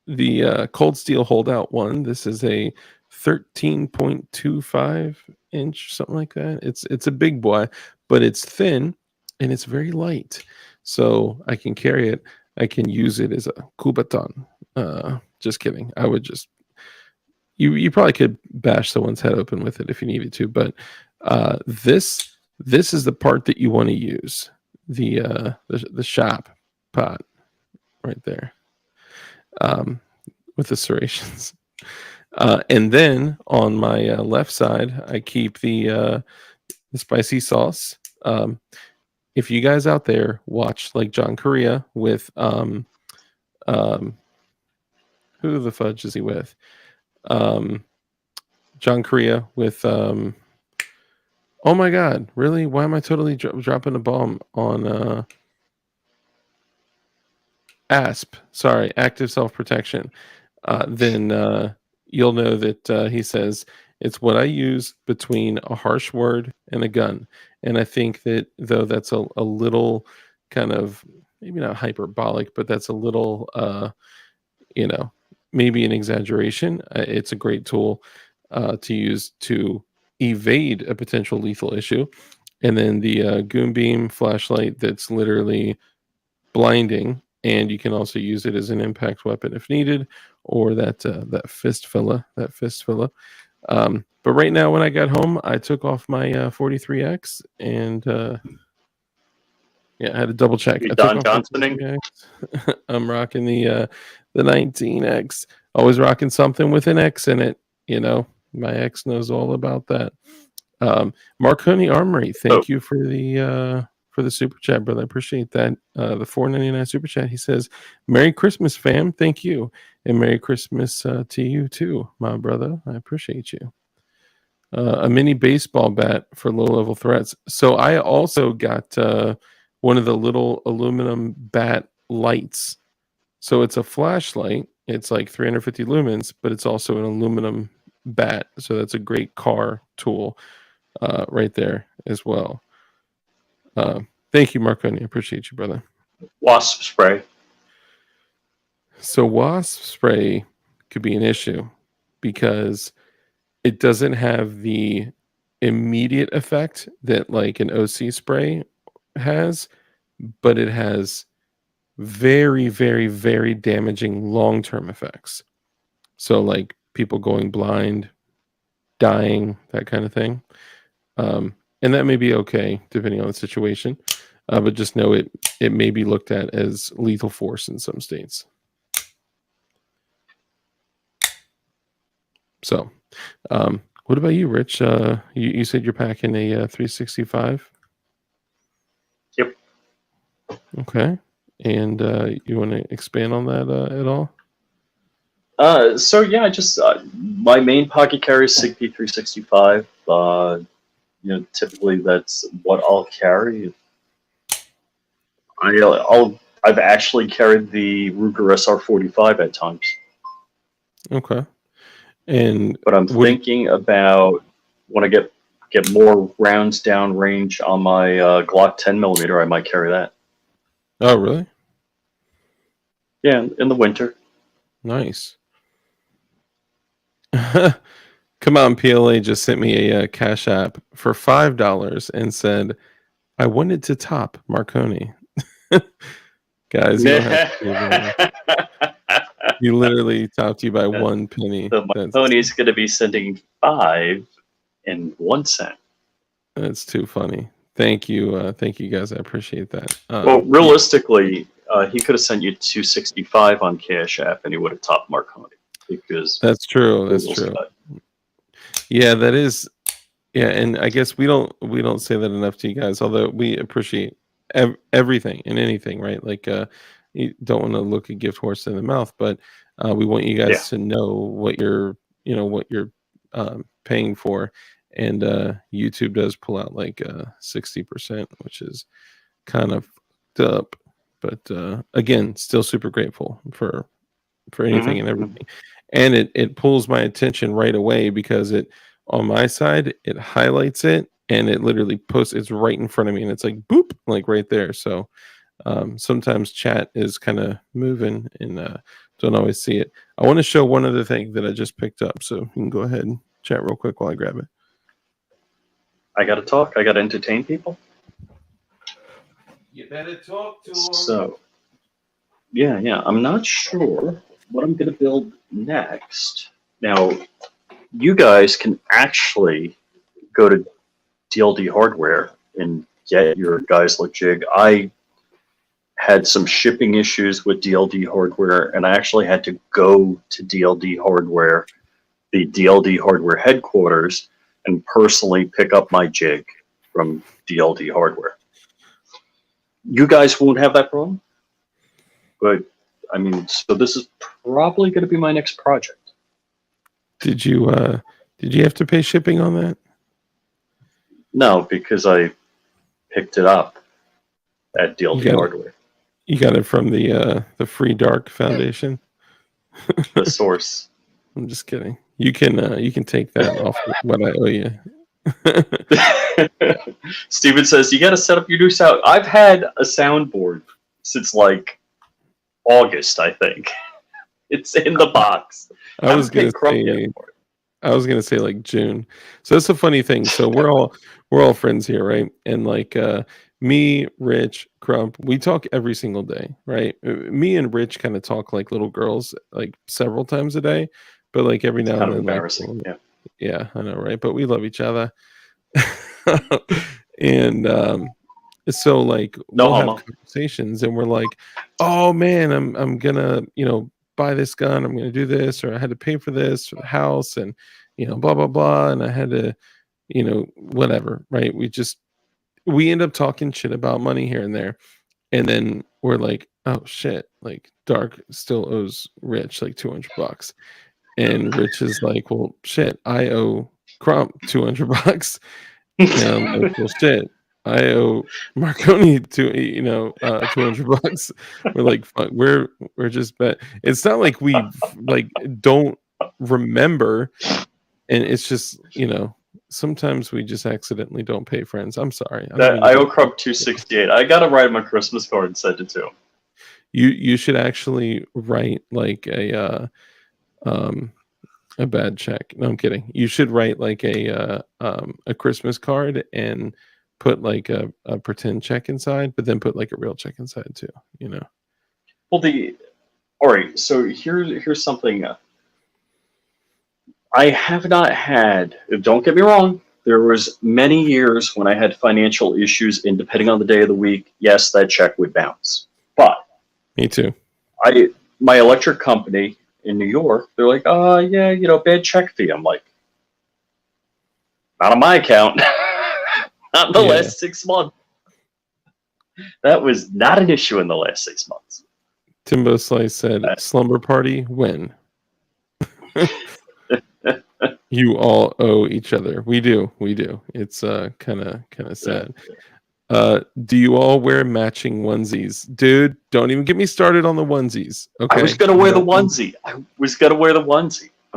Speaker 1: The Cold Steel holdout one. This is a 13.25 inch, something like that. It's a big boy, but it's thin and it's very light, so I can carry it. I can use it as a kubaton. Just kidding. I would just you probably could bash someone's head open with it if you needed to, but this is the part that you want to use. The shop pot right there, with the serrations. And then on my left side, I keep the spicy sauce. If you guys out there watch like John Correa with who the fudge is he with? John Correa with oh my god, really? Why am I totally dropping a bomb on ASP? Sorry, active self-protection. Then you'll know that he says it's what I use between a harsh word and a gun. And I think that though that's a little kind of maybe not hyperbolic, but that's a little maybe an exaggeration. It's a great tool to use to evade a potential lethal issue. And then the Goon Beam flashlight that's literally blinding, and you can also use it as an impact weapon if needed, or that fist filler. But right now, when I got home, I took off my 43X and yeah, I had to double check.
Speaker 2: You
Speaker 1: I took
Speaker 2: Don
Speaker 1: off my
Speaker 2: Johnsoning?
Speaker 1: 43X. I'm rocking the 19X. Always rocking something with an X in it. You know, my ex knows all about that. Marconi Armory, thank you for the super chat, brother. I appreciate that. The $4.99 super chat. He says, "Merry Christmas, fam. Thank you, and Merry Christmas to you too, my brother. I appreciate you." A mini baseball bat for low-level threats. So I also got one of the little aluminum bat lights. So it's a flashlight. It's like 350 lumens, but it's also an aluminum bat. So that's a great car tool right there as well. Thank you, Marconi. I appreciate you, brother.
Speaker 2: Wasp spray.
Speaker 1: So wasp spray could be an issue because it doesn't have the immediate effect that like an OC spray has, but it has very, very, very damaging long-term effects. So like people going blind, dying, that kind of thing. And that may be okay depending on the situation, but just know it may be looked at as lethal force in some states. So, what about you, Rich? You said you're packing a 365.
Speaker 2: Yep.
Speaker 1: Okay, and you want to expand on that at all?
Speaker 2: So yeah, just my main pocket carry is SIG P365. Typically that's what I'll carry. I've actually carried the Ruger SR45 at times.
Speaker 1: Okay.
Speaker 2: But I'm thinking about when I get more rounds down range on my Glock 10mm, I might carry that.
Speaker 1: Oh, really?
Speaker 2: Yeah, in the winter.
Speaker 1: Nice. Come on, PLA just sent me a Cash App for $5 and said, "I wanted to top Marconi." Guys, you don't have to do that. You literally topped you by 1 penny.
Speaker 2: So Marconi's going to be sending 5 and 1 cent.
Speaker 1: That's too funny. Thank you, guys. I appreciate that.
Speaker 2: Well, realistically, he could have sent you 265 on Cash App, and he would have topped Marconi because
Speaker 1: that's true. That's true. Yeah, that is. Yeah, and I guess we don't say that enough to you guys. Although we appreciate everything and anything, right? Like, you don't want to look a gift horse in the mouth, but we want you guys to know what you're paying for. And YouTube does pull out like 60%, which is kind of fucked up. But again, still super grateful for anything and everything. And it pulls my attention right away because on my side, it highlights it and it literally posts, it's right in front of me and it's like boop, like right there. So sometimes chat is kind of moving and don't always see it. I want to show one other thing that I just picked up. So you can go ahead and chat real quick while I grab it.
Speaker 2: I got to talk. I got to entertain people.
Speaker 1: You better talk to them.
Speaker 2: So, yeah. I'm not sure what I'm going to build next. Now, you guys can actually go to DLD Hardware and get your guys like jig. I had some shipping issues with DLD Hardware, and I actually had to go to DLD Hardware, the DLD Hardware headquarters, and personally pick up my jig from DLD Hardware. You guys won't have that problem, but I mean, so this is probably going to be my next project.
Speaker 1: Did you have to pay shipping on that?
Speaker 2: No, because I picked it up at DLD Hardware.
Speaker 1: You got it from the Free Dark Foundation.
Speaker 2: The source.
Speaker 1: I'm just kidding. You can take that off what I owe you.
Speaker 2: Steven says you got to set up your new sound. I've had a soundboard since like August, I think. It's in the box.
Speaker 1: I was gonna say like June. So that's a funny thing. So we're all friends here, right? And like me, Rich, Crump, we talk every single day, right? Me and Rich kind of talk like little girls, like several times a day, but like every now and then,
Speaker 2: embarrassing.
Speaker 1: like,
Speaker 2: yeah.
Speaker 1: Yeah, I know, right? But we love each other. And so like
Speaker 2: No
Speaker 1: we'll have
Speaker 2: homo.
Speaker 1: conversations and we're like, oh man, I'm gonna, buy this gun, I'm gonna do this, or I had to pay for this for the house, and blah blah blah, and I had to, whatever, right? We end up talking shit about money here and there. And then we're like, oh shit, like Dark still owes Rich like $200. And Rich is like, well shit, I owe Crump $200. And I'm like, well shit, I owe Marconi $200. We're like, fuck, we're just it's not like we like don't remember, and it's just sometimes we just accidentally don't pay friends. I'm sorry. I don't mean
Speaker 2: That
Speaker 1: to
Speaker 2: I
Speaker 1: be
Speaker 2: owe Crump 268. I gotta write him a Christmas card and send it to him.
Speaker 1: you should actually write like a bad check. No, I'm kidding. You should write like a Christmas card and put like a pretend check inside, but then put like a real check inside too.
Speaker 2: Well, all right. So here's something. I have not had. Don't get me wrong. There was many years when I had financial issues, and depending on the day of the week, yes, that check would bounce. But
Speaker 1: Me too.
Speaker 2: my electric company in New York, they're like, yeah, bad check fee. I'm like, not on my account. Not in the
Speaker 1: Yeah.
Speaker 2: last 6 months. That was not an issue in the last 6 months.
Speaker 1: Timbo Slice said, "Slumber party when." You all owe each other. We do. It's kind of sad. Do you all wear matching onesies? Dude, don't even get me started on the onesies. Okay.
Speaker 2: I was gonna wear the onesie.
Speaker 1: I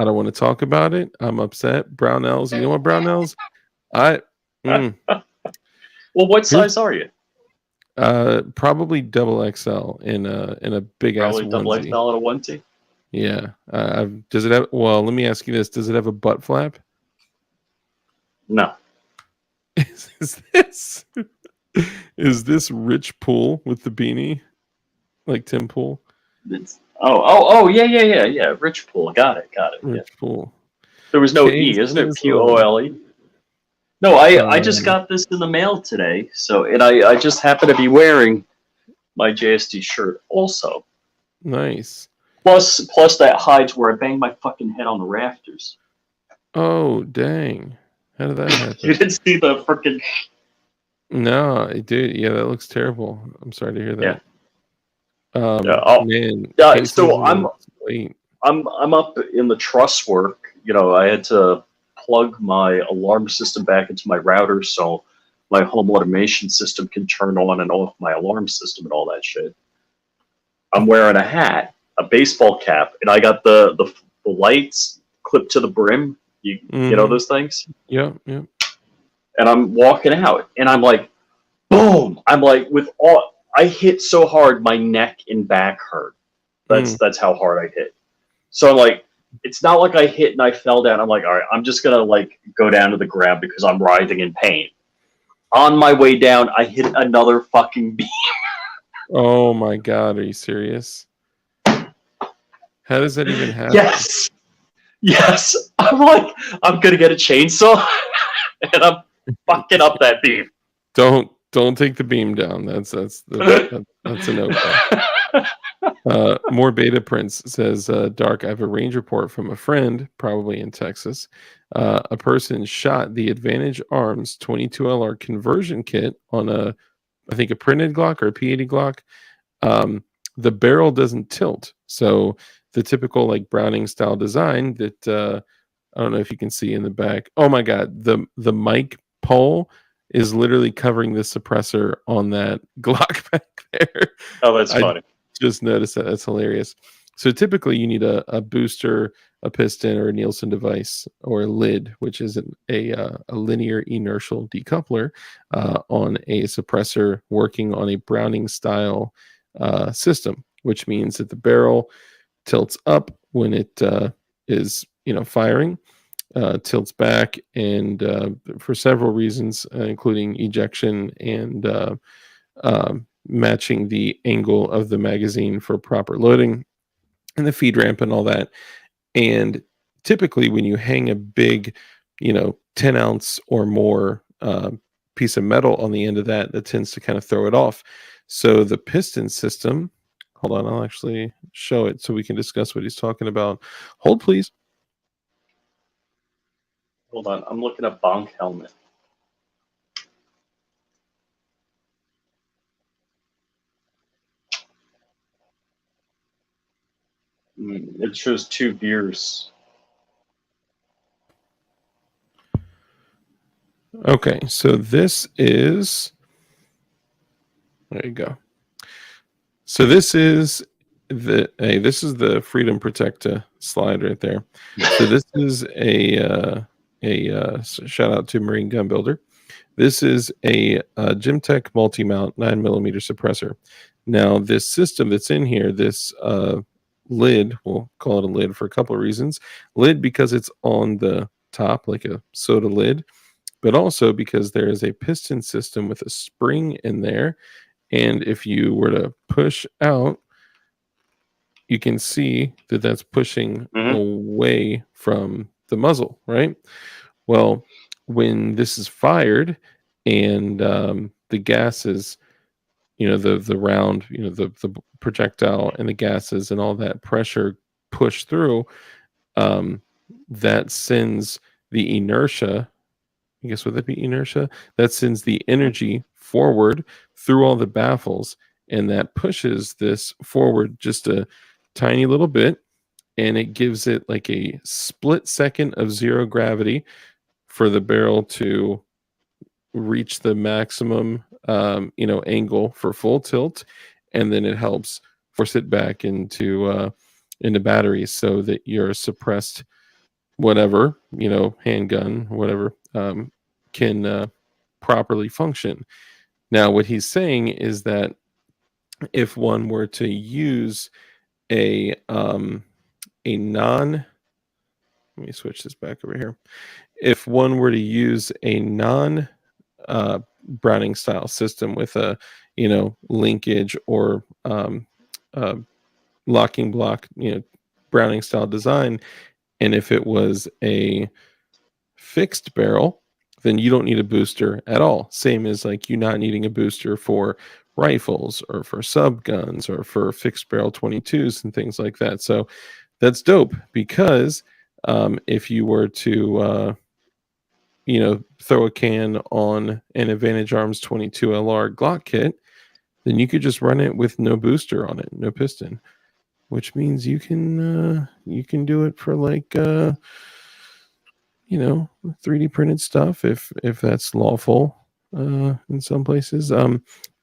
Speaker 1: don't want to talk about it. I'm upset. Brownells. You know what, Brownells?
Speaker 2: Well, what size are you?
Speaker 1: Probably double XL in a big ass
Speaker 2: Probably double
Speaker 1: onesie.
Speaker 2: XL in a onesie.
Speaker 1: Yeah. Does it have? Well, let me ask you this: does it have a butt flap?
Speaker 2: No.
Speaker 1: Is this Rich Pool with the beanie, like Tim Pool?
Speaker 2: Yeah. Rich Pool. Got it.
Speaker 1: Rich Pool.
Speaker 2: There was no E, isn't it? POLE. No, I just got this in the mail today. So, and I just happen to be wearing my JSD shirt also.
Speaker 1: Nice.
Speaker 2: Plus that hides where I banged my fucking head on the rafters.
Speaker 1: Oh dang! How did that happen?
Speaker 2: You didn't see the freaking.
Speaker 1: No, dude. Yeah, that looks terrible. I'm sorry to hear that. Man.
Speaker 2: Yeah. So I'm up in the truss work. I had to plug my alarm system back into my router so my home automation system can turn on and off my alarm system and all that shit. I'm wearing a hat, a baseball cap, and I got the lights clipped to the brim. You know those things?
Speaker 1: Yeah.
Speaker 2: And I'm walking out, and I'm like, boom! I'm like, I hit so hard, my neck and back hurt. That's how hard I hit. So I'm like, it's not like I hit and I fell down. I'm like, all right, I'm just gonna like go down to the ground because I'm writhing in pain. On my way down, I hit another fucking beam.
Speaker 1: Oh my god, are you serious? How does that even happen?
Speaker 2: Yes. I'm like, I'm gonna get a chainsaw and I'm fucking up that beam.
Speaker 1: Don't take the beam down. That's a no. More Beta Prince says, Dark, I have a range report from a friend, probably in Texas. A person shot the Advantage Arms 22LR conversion kit on I think a printed Glock or a P80 Glock. The barrel doesn't tilt. So the typical like Browning style design that I don't know if you can see in the back. Oh my God, the mic pole is literally covering the suppressor on that Glock back there.
Speaker 2: Oh, that's funny.
Speaker 1: Just noticed that. That's hilarious. So typically you need a booster, a piston, or a Nielsen device, or a lid, which is a linear inertial decoupler on a suppressor working on a Browning style system, which means that the barrel tilts up when it is firing, tilts back, and for several reasons, including ejection and matching the angle of the magazine for proper loading and the feed ramp and all that. And typically when you hang a big, 10-ounce or more piece of metal on the end of that, that tends to kind of throw it off. So the piston system, hold on, I'll actually show it so we can discuss what he's talking about. Hold, please.
Speaker 2: Hold on, I'm looking at bonk helmet. It shows 2 gears.
Speaker 1: Okay, so this is, there you go. So this is the Freedom Protector slide right there. So this is a shout out to Marine Gun Builder. This is a Gemtech multi-mount 9mm suppressor. Now this system that's in here, this lid, we'll call it a lid for a couple of reasons. Lid because it's on the top like a soda lid, but also because there is a piston system with a spring in there. And if you were to push out, you can see that that's pushing away from the muzzle, right? Well, when this is fired and the gases, the round, the projectile and the gases and all that pressure push through, that sends the inertia. I guess would that be inertia? That sends the energy forward through all the baffles, and that pushes this forward just a tiny little bit, and it gives it like a split second of zero gravity for the barrel to reach the maximum angle for full tilt, and then it helps force it back into batteries so that your suppressed whatever, handgun, whatever, can properly function. Now, what he's saying is that if one were to use a non, let me switch this back over here. If one were to use a non Browning style system with a linkage or locking block, Browning style design, and if it was a fixed barrel, then you don't need a booster at all. Same as like you not needing a booster for rifles or for sub guns or for fixed barrel 22s and things like that. So that's dope because if you were to throw a can on an Advantage Arms 22 LR Glock kit, then you could just run it with no booster on it, no piston, which means you can do it for like 3D printed stuff if that's lawful in some places.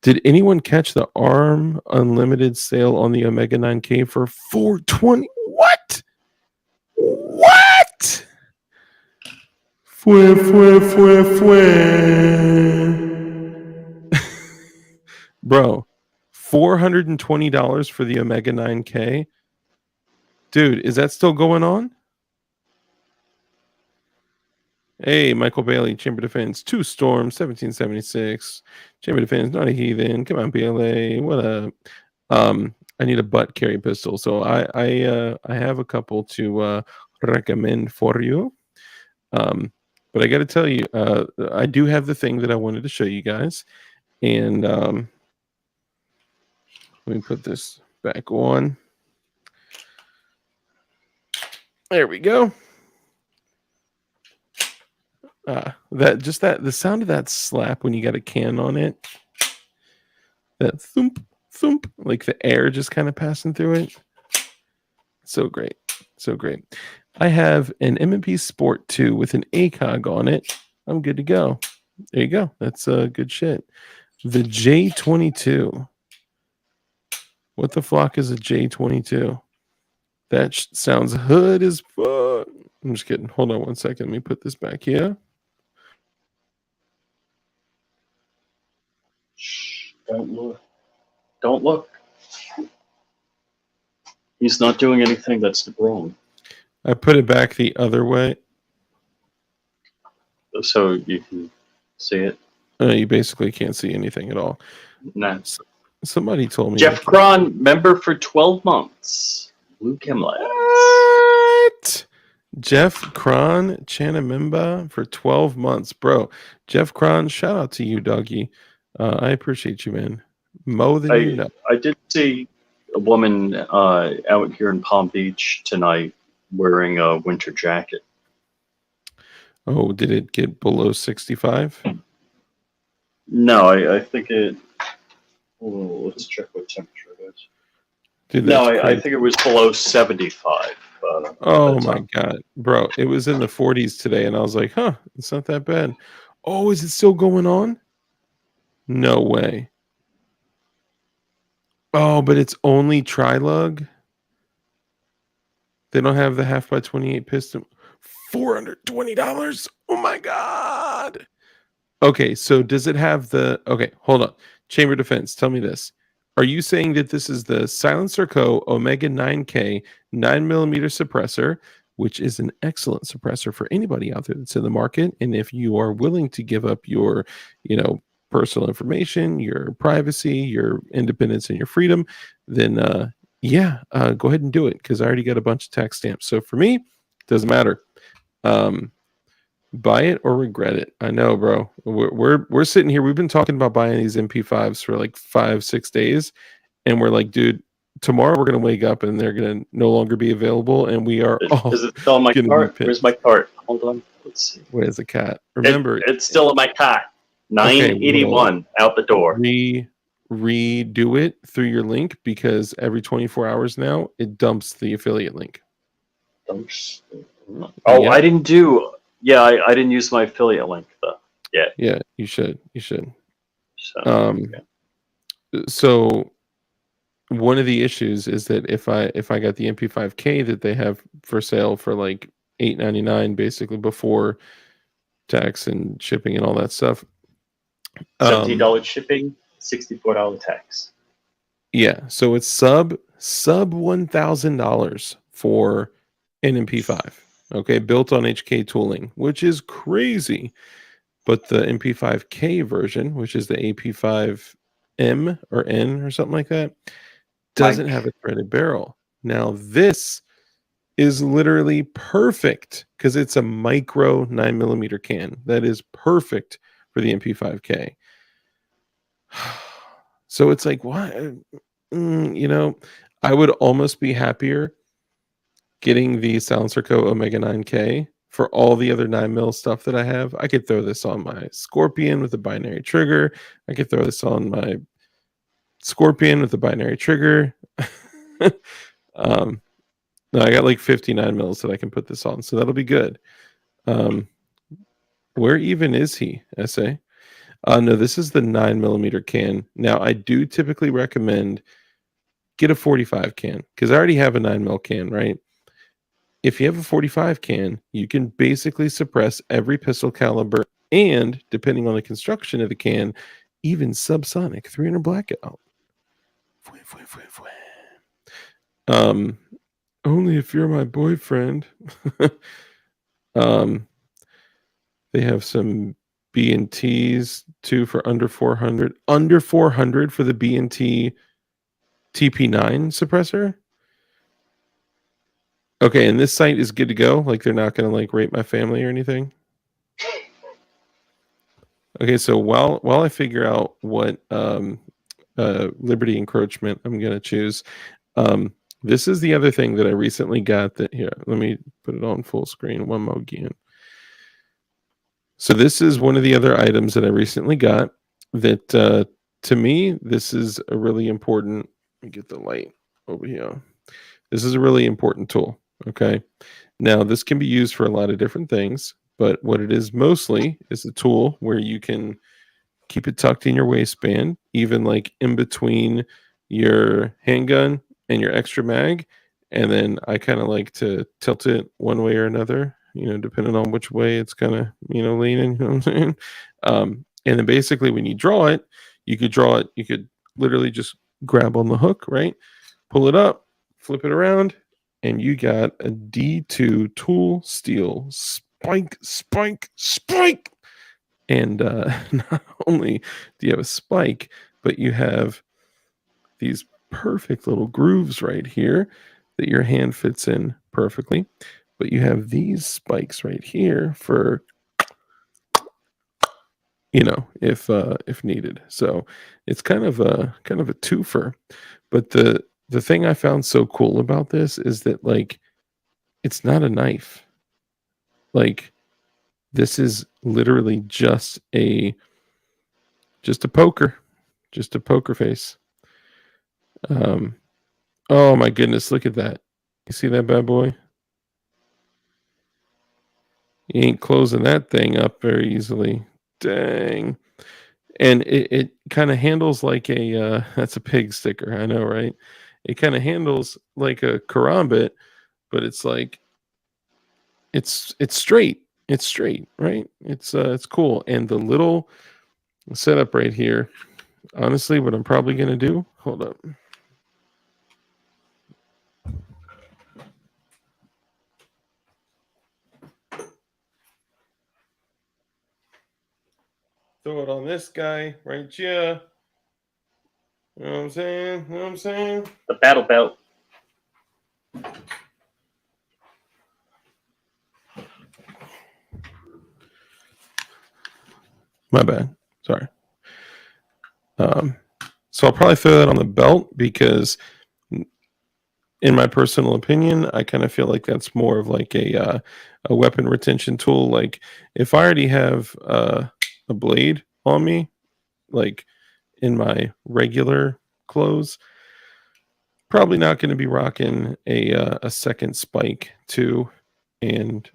Speaker 1: Did anyone catch the ARM Unlimited sale on the Omega 9K for $420? What? Fue. Bro, $420 for the Omega 9K? Dude, is that still going on? Hey, Michael Bailey, Chamber Defense, 2 Storm, 1776. Chamber Defense, not a heathen. Come on, BLA. What up? I need a butt carry pistol, so I have a couple to recommend for you. But I got to tell you, I do have the thing that I wanted to show you guys, and let me put this back on. There we go. The sound of that slap when you got a can on it, that thump thump, like the air just kind of passing through it. So great. I have an M&P Sport 2 with an ACOG on it. I'm good to go. There you go. That's good shit. The J22. What the flock is a J22? That sounds hood as fuck. I'm just kidding. Hold on one second. Let me put this back here.
Speaker 2: Shh, don't look. He's not doing anything that's wrong.
Speaker 1: I put it back the other way.
Speaker 2: So you can see it?
Speaker 1: You basically can't see anything at all.
Speaker 2: Nah.
Speaker 1: Somebody told me.
Speaker 2: Jeff Cron, member for 12 months. Blue Chemlabs.
Speaker 1: What? Jeff Cron Chanamemba for 12 months. Bro, Jeff Cron, shout out to you, doggy. I appreciate you, man. More than you know.
Speaker 2: I did see a woman out here in Palm Beach tonight wearing a winter jacket.
Speaker 1: Oh, did it get below 65?
Speaker 2: No, I think it. Oh, let's check what temperature it is.
Speaker 1: Dude,
Speaker 2: No,
Speaker 1: that's
Speaker 2: I
Speaker 1: crazy.
Speaker 2: think it was below 75.
Speaker 1: Oh my God, bro. It was in the 40s today, and I was like, huh, it's not that bad. Oh, is it still going on? No way. Oh, but it's only tri-lug. They don't have the half by 28 piston. $420. Oh my God. Okay, so does it have the okay, hold on. Chamber Defense, tell me this. Are you saying that this is the Silencer Co. Omega 9K 9mm suppressor, which is an excellent suppressor for anybody out there that's in the market? And if you are willing to give up your, personal information, your privacy, your independence, and your freedom, then go ahead and do it because I already got a bunch of tax stamps. So for me, it doesn't matter. Buy it or regret it. I know, bro. We're sitting here. We've been talking about buying these MP5s for like 5-6 days, and we're like, dude, tomorrow we're gonna wake up and they're gonna no longer be available, and we are all
Speaker 2: Is it still in my
Speaker 1: gonna be
Speaker 2: cart?
Speaker 1: pissed.
Speaker 2: Where's my cart? Hold on. Let's see.
Speaker 1: Where's the cat? Remember,
Speaker 2: it's still in my cart. 981 out the door.
Speaker 1: Redo it through your link because every 24 hours now it dumps the affiliate link.
Speaker 2: Oh,
Speaker 1: Yep.
Speaker 2: I didn't do. Yeah, I didn't use my affiliate link though.
Speaker 1: Yeah, you should. You should.
Speaker 2: So,
Speaker 1: So one of the issues is that if I got the MP5K that they have for sale for like $8.99 basically before tax and shipping and all that stuff.
Speaker 2: $17 shipping, $64 tax.
Speaker 1: Yeah, so it's sub $1,000 for an MP5. Okay, built on HK tooling, which is crazy. But the MP5K version, which is the AP5M or N or something like that, doesn't have a threaded barrel. Now this is literally perfect because it's a micro 9mm can. That is perfect for the MP5K. So it's like, what? I would almost be happier getting the Silencer Co. Omega 9K for all the other 9mm stuff that I have. I could throw this on my Scorpion with a binary trigger. I could throw this on my Scorpion with a binary trigger. No, I got like 59 mils that I can put this on, so that'll be good. Where even is he, SA? No, this is the 9mm can. Now, I do typically recommend get a 45 can because I already have a 9mm can, right? If you have a 45 can, you can basically suppress every pistol caliber and, depending on the construction of the can, even subsonic 300 blackout. Only if you're my boyfriend. They have some B&Ts too for under 400. Under 400 for the B&T TP9 suppressor. Okay, and this site is good to go. Like they're not going to like rape my family or anything. Okay, so while I figure out what liberty encroachment I'm going to choose, this is the other thing that I recently got that here. Let me put it on full screen one more again. So this is one of the other items that I recently got that to me, this is a really important, let me get the light over here. This is a really important tool, okay? Now, this can be used for a lot of different things, but what it is mostly is a tool where you can keep it tucked in your waistband, even like in between your handgun and your extra mag. And then I kind of like to tilt it one way or another, depending on which way it's kind of, leaning, you know what I'm saying? And then basically when you draw it, you could literally just grab on the hook, right? Pull it up, flip it around, and you got a D2 tool steel spike. And not only do you have a spike, but you have these perfect little grooves right here that your hand fits in perfectly. but you have these spikes right here for, you know, if needed. So it's kind of a twofer. But the thing I found so cool about this is that, like, it's not a knife. Like, this is literally just a poker, just a poker face. Oh my goodness, look at that. You see that bad boy? You ain't closing that thing up very easily. Dang. And it kind of handles like a that's a pig sticker, I know, right? It kind of handles like a karambit, but it's like it's straight. It's straight, right? It's cool. And the little setup right here, honestly, what I'm probably gonna do, hold up. Throw it on this guy right here. You know what I'm saying? You know what I'm saying?
Speaker 2: The battle belt.
Speaker 1: My bad. Sorry. So I'll probably throw that on the belt because, in my personal opinion, I kind of feel like that's more of like a weapon retention tool. Like, if I already have a blade on me, like in my regular clothes, probably not going to be rocking a second spike too. And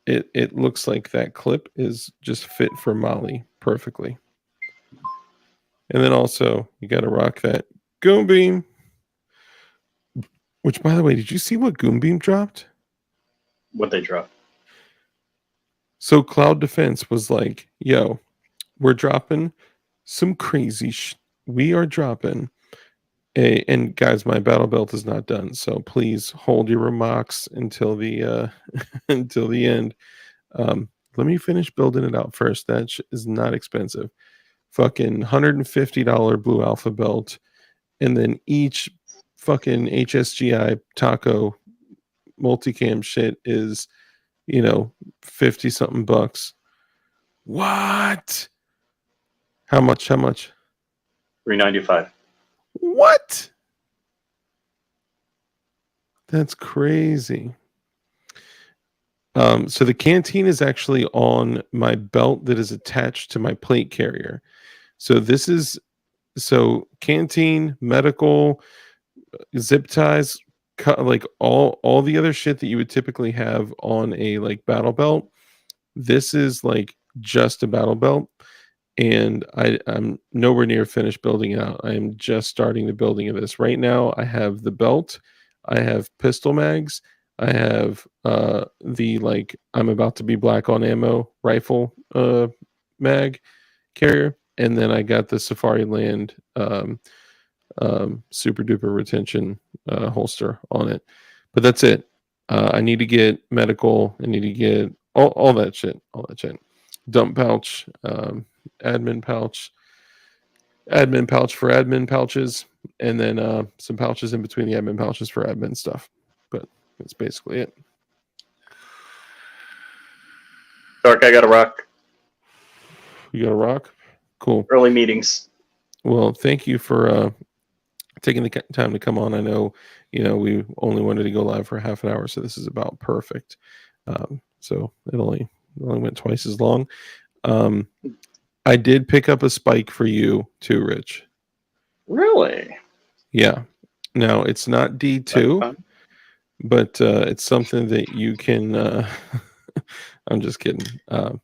Speaker 1: it looks like that clip is just fit for Molly perfectly. And then also you got to rock that Goon Beam, which, by the way, did you see what Goon Beam dropped?
Speaker 2: What they drop?
Speaker 1: So Cloud Defense was like, yo, we're dropping some crazy we are dropping and guys, my battle belt is not done, so please hold your remarks until the until the end. Let me finish building it out first. That is not expensive. Fucking $150 blue alpha belt, and then each fucking HSGI taco multicam shit is, 50 something bucks. What? How much?
Speaker 2: $395.
Speaker 1: What? That's crazy. So the canteen is actually on my belt that is attached to my plate carrier. So this is canteen, medical, zip ties, like all the other shit that you would typically have on a like battle belt. This is like just a battle belt, and I'm nowhere near finished building it out. I am just starting the building of this right now. I have the belt, I have pistol mags, I have the like I'm about to be black on ammo rifle mag carrier, and then I got the Safari Land super duper retention holster on it. But that's it. I need to get medical. I need to get all that shit. All that shit. Dump pouch, admin pouch for admin pouches, and then some pouches in between the admin pouches for admin stuff. But that's basically it.
Speaker 2: Dark, I got to rock.
Speaker 1: You got to rock? Cool.
Speaker 2: Early meetings.
Speaker 1: Well, thank you for taking the time to come on. I know, we only wanted to go live for half an hour, so this is about perfect. So it only went twice as long. I did pick up a spike for you too, Rich.
Speaker 2: Really?
Speaker 1: Yeah. Now it's not D2, but it's something that you can. I'm just kidding.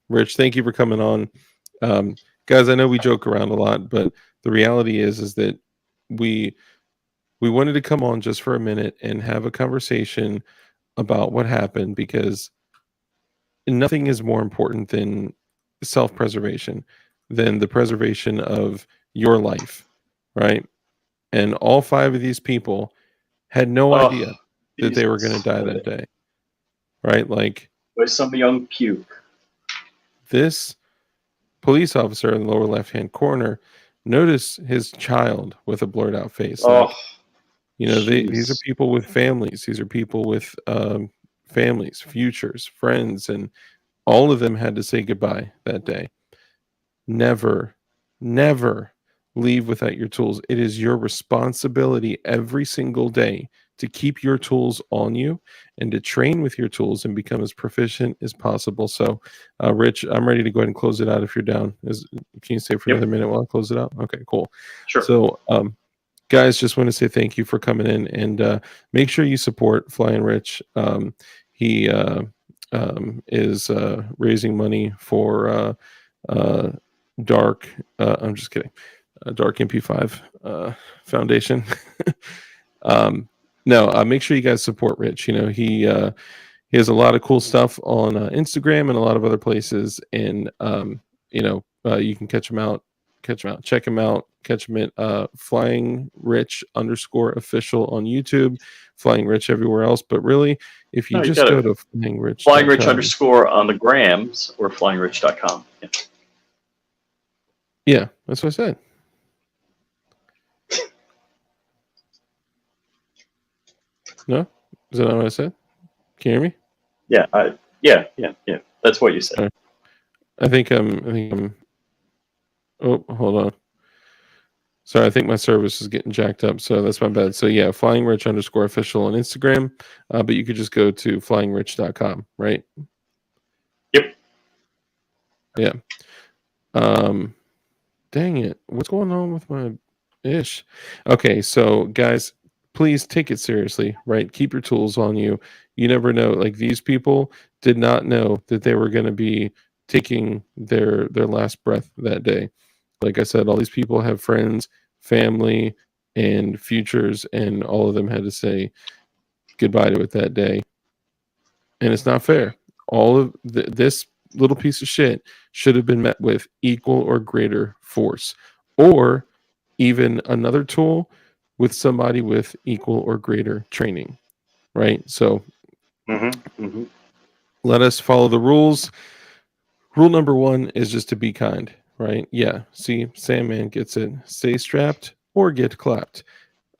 Speaker 1: Rich, thank you for coming on. Guys, I know we joke around a lot, but the reality is that we wanted to come on just for a minute and have a conversation about what happened, because nothing is more important than self-preservation, than the preservation of your life, right? And all 5 of these people had no idea that they were going to die that day, right? Like,
Speaker 2: with some young puke.
Speaker 1: This police officer in the lower left-hand corner, notice his child with a blurred out face. Like, these are people with families. These are people with families, futures, friends, and all of them had to say goodbye that day. Never, never leave without your tools. It is your responsibility every single day to keep your tools on you and to train with your tools and become as proficient as possible. So, Rich, I'm ready to go ahead and close it out if you're down. Can you stay for another minute while I close it out? Okay, cool.
Speaker 2: Sure.
Speaker 1: So, guys, just want to say thank you for coming in, and make sure you support Flying Rich. He is raising money for Dark. I'm just kidding. Dark MP5 Foundation. No, make sure you guys support Rich. You know, he has a lot of cool stuff on Instagram and a lot of other places, and you can check him out, catch him at Flying Rich _official on YouTube, Flying Rich everywhere else. But really, if you just go to Flying Rich
Speaker 2: _ on the grams or flyingrich.com.
Speaker 1: Yeah, that's what I said. No, is that not what I said? Can you hear me?
Speaker 2: Yeah, yeah. That's what you said.
Speaker 1: Right. I think I'm. Oh, hold on. Sorry, I think my service is getting jacked up, so that's my bad. So yeah, Flying Rich _official on Instagram, but you could just go to flyingrich.com, right?
Speaker 2: Yep.
Speaker 1: Yeah. Dang it! What's going on with my ish? Okay, so guys, please take it seriously, right? Keep your tools on you. You never know. Like, these people did not know that they were going to be taking their last breath that day. Like I said, all these people have friends, family, and futures, and all of them had to say goodbye to it that day. And it's not fair. All of this little piece of shit should have been met with equal or greater force, or even another tool with somebody with equal or greater training, right? So let us follow the rules. Rule number 1 is just to be kind, right? Yeah, see, Sandman gets it. Stay strapped or get clapped.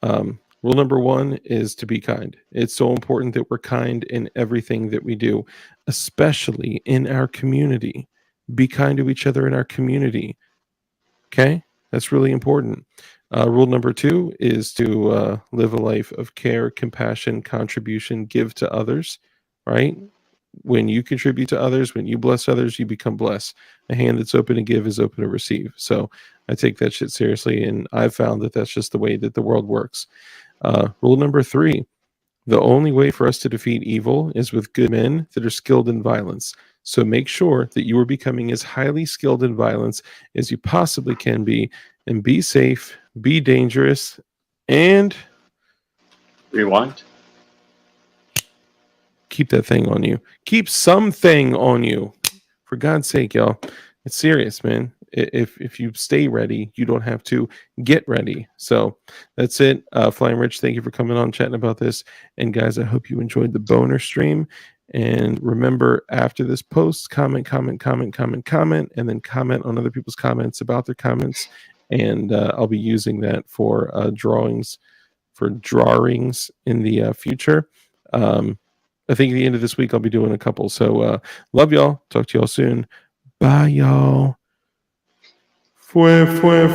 Speaker 1: Rule number 1 is to be kind. It's so important that we're kind in everything that we do, especially in our community. Be kind to each other in our community. Okay? That's really important. Rule number 2 is to live a life of care, compassion, contribution, give to others, right? When you contribute to others, when you bless others, you become blessed. A hand that's open to give is open to receive. So I take that shit seriously, and I've found that that's just the way that the world works. Rule number 3, the only way for us to defeat evil is with good men that are skilled in violence. So make sure that you are becoming as highly skilled in violence as you possibly can be, and be safe, be dangerous, and
Speaker 2: rewind.
Speaker 1: Keep that thing on you. Keep something on you. For God's sake, y'all. It's serious, man. If you stay ready, you don't have to get ready. So that's it. Flying Rich, thank you for coming on, chatting about this. And guys, I hope you enjoyed the boner stream. And remember, after this post, comment, and then comment on other people's comments about their comments. And I'll be using that for drawings in the future. I think at the end of this week, I'll be doing a couple. So love y'all. Talk to y'all soon. Bye, y'all. Fue. Fue.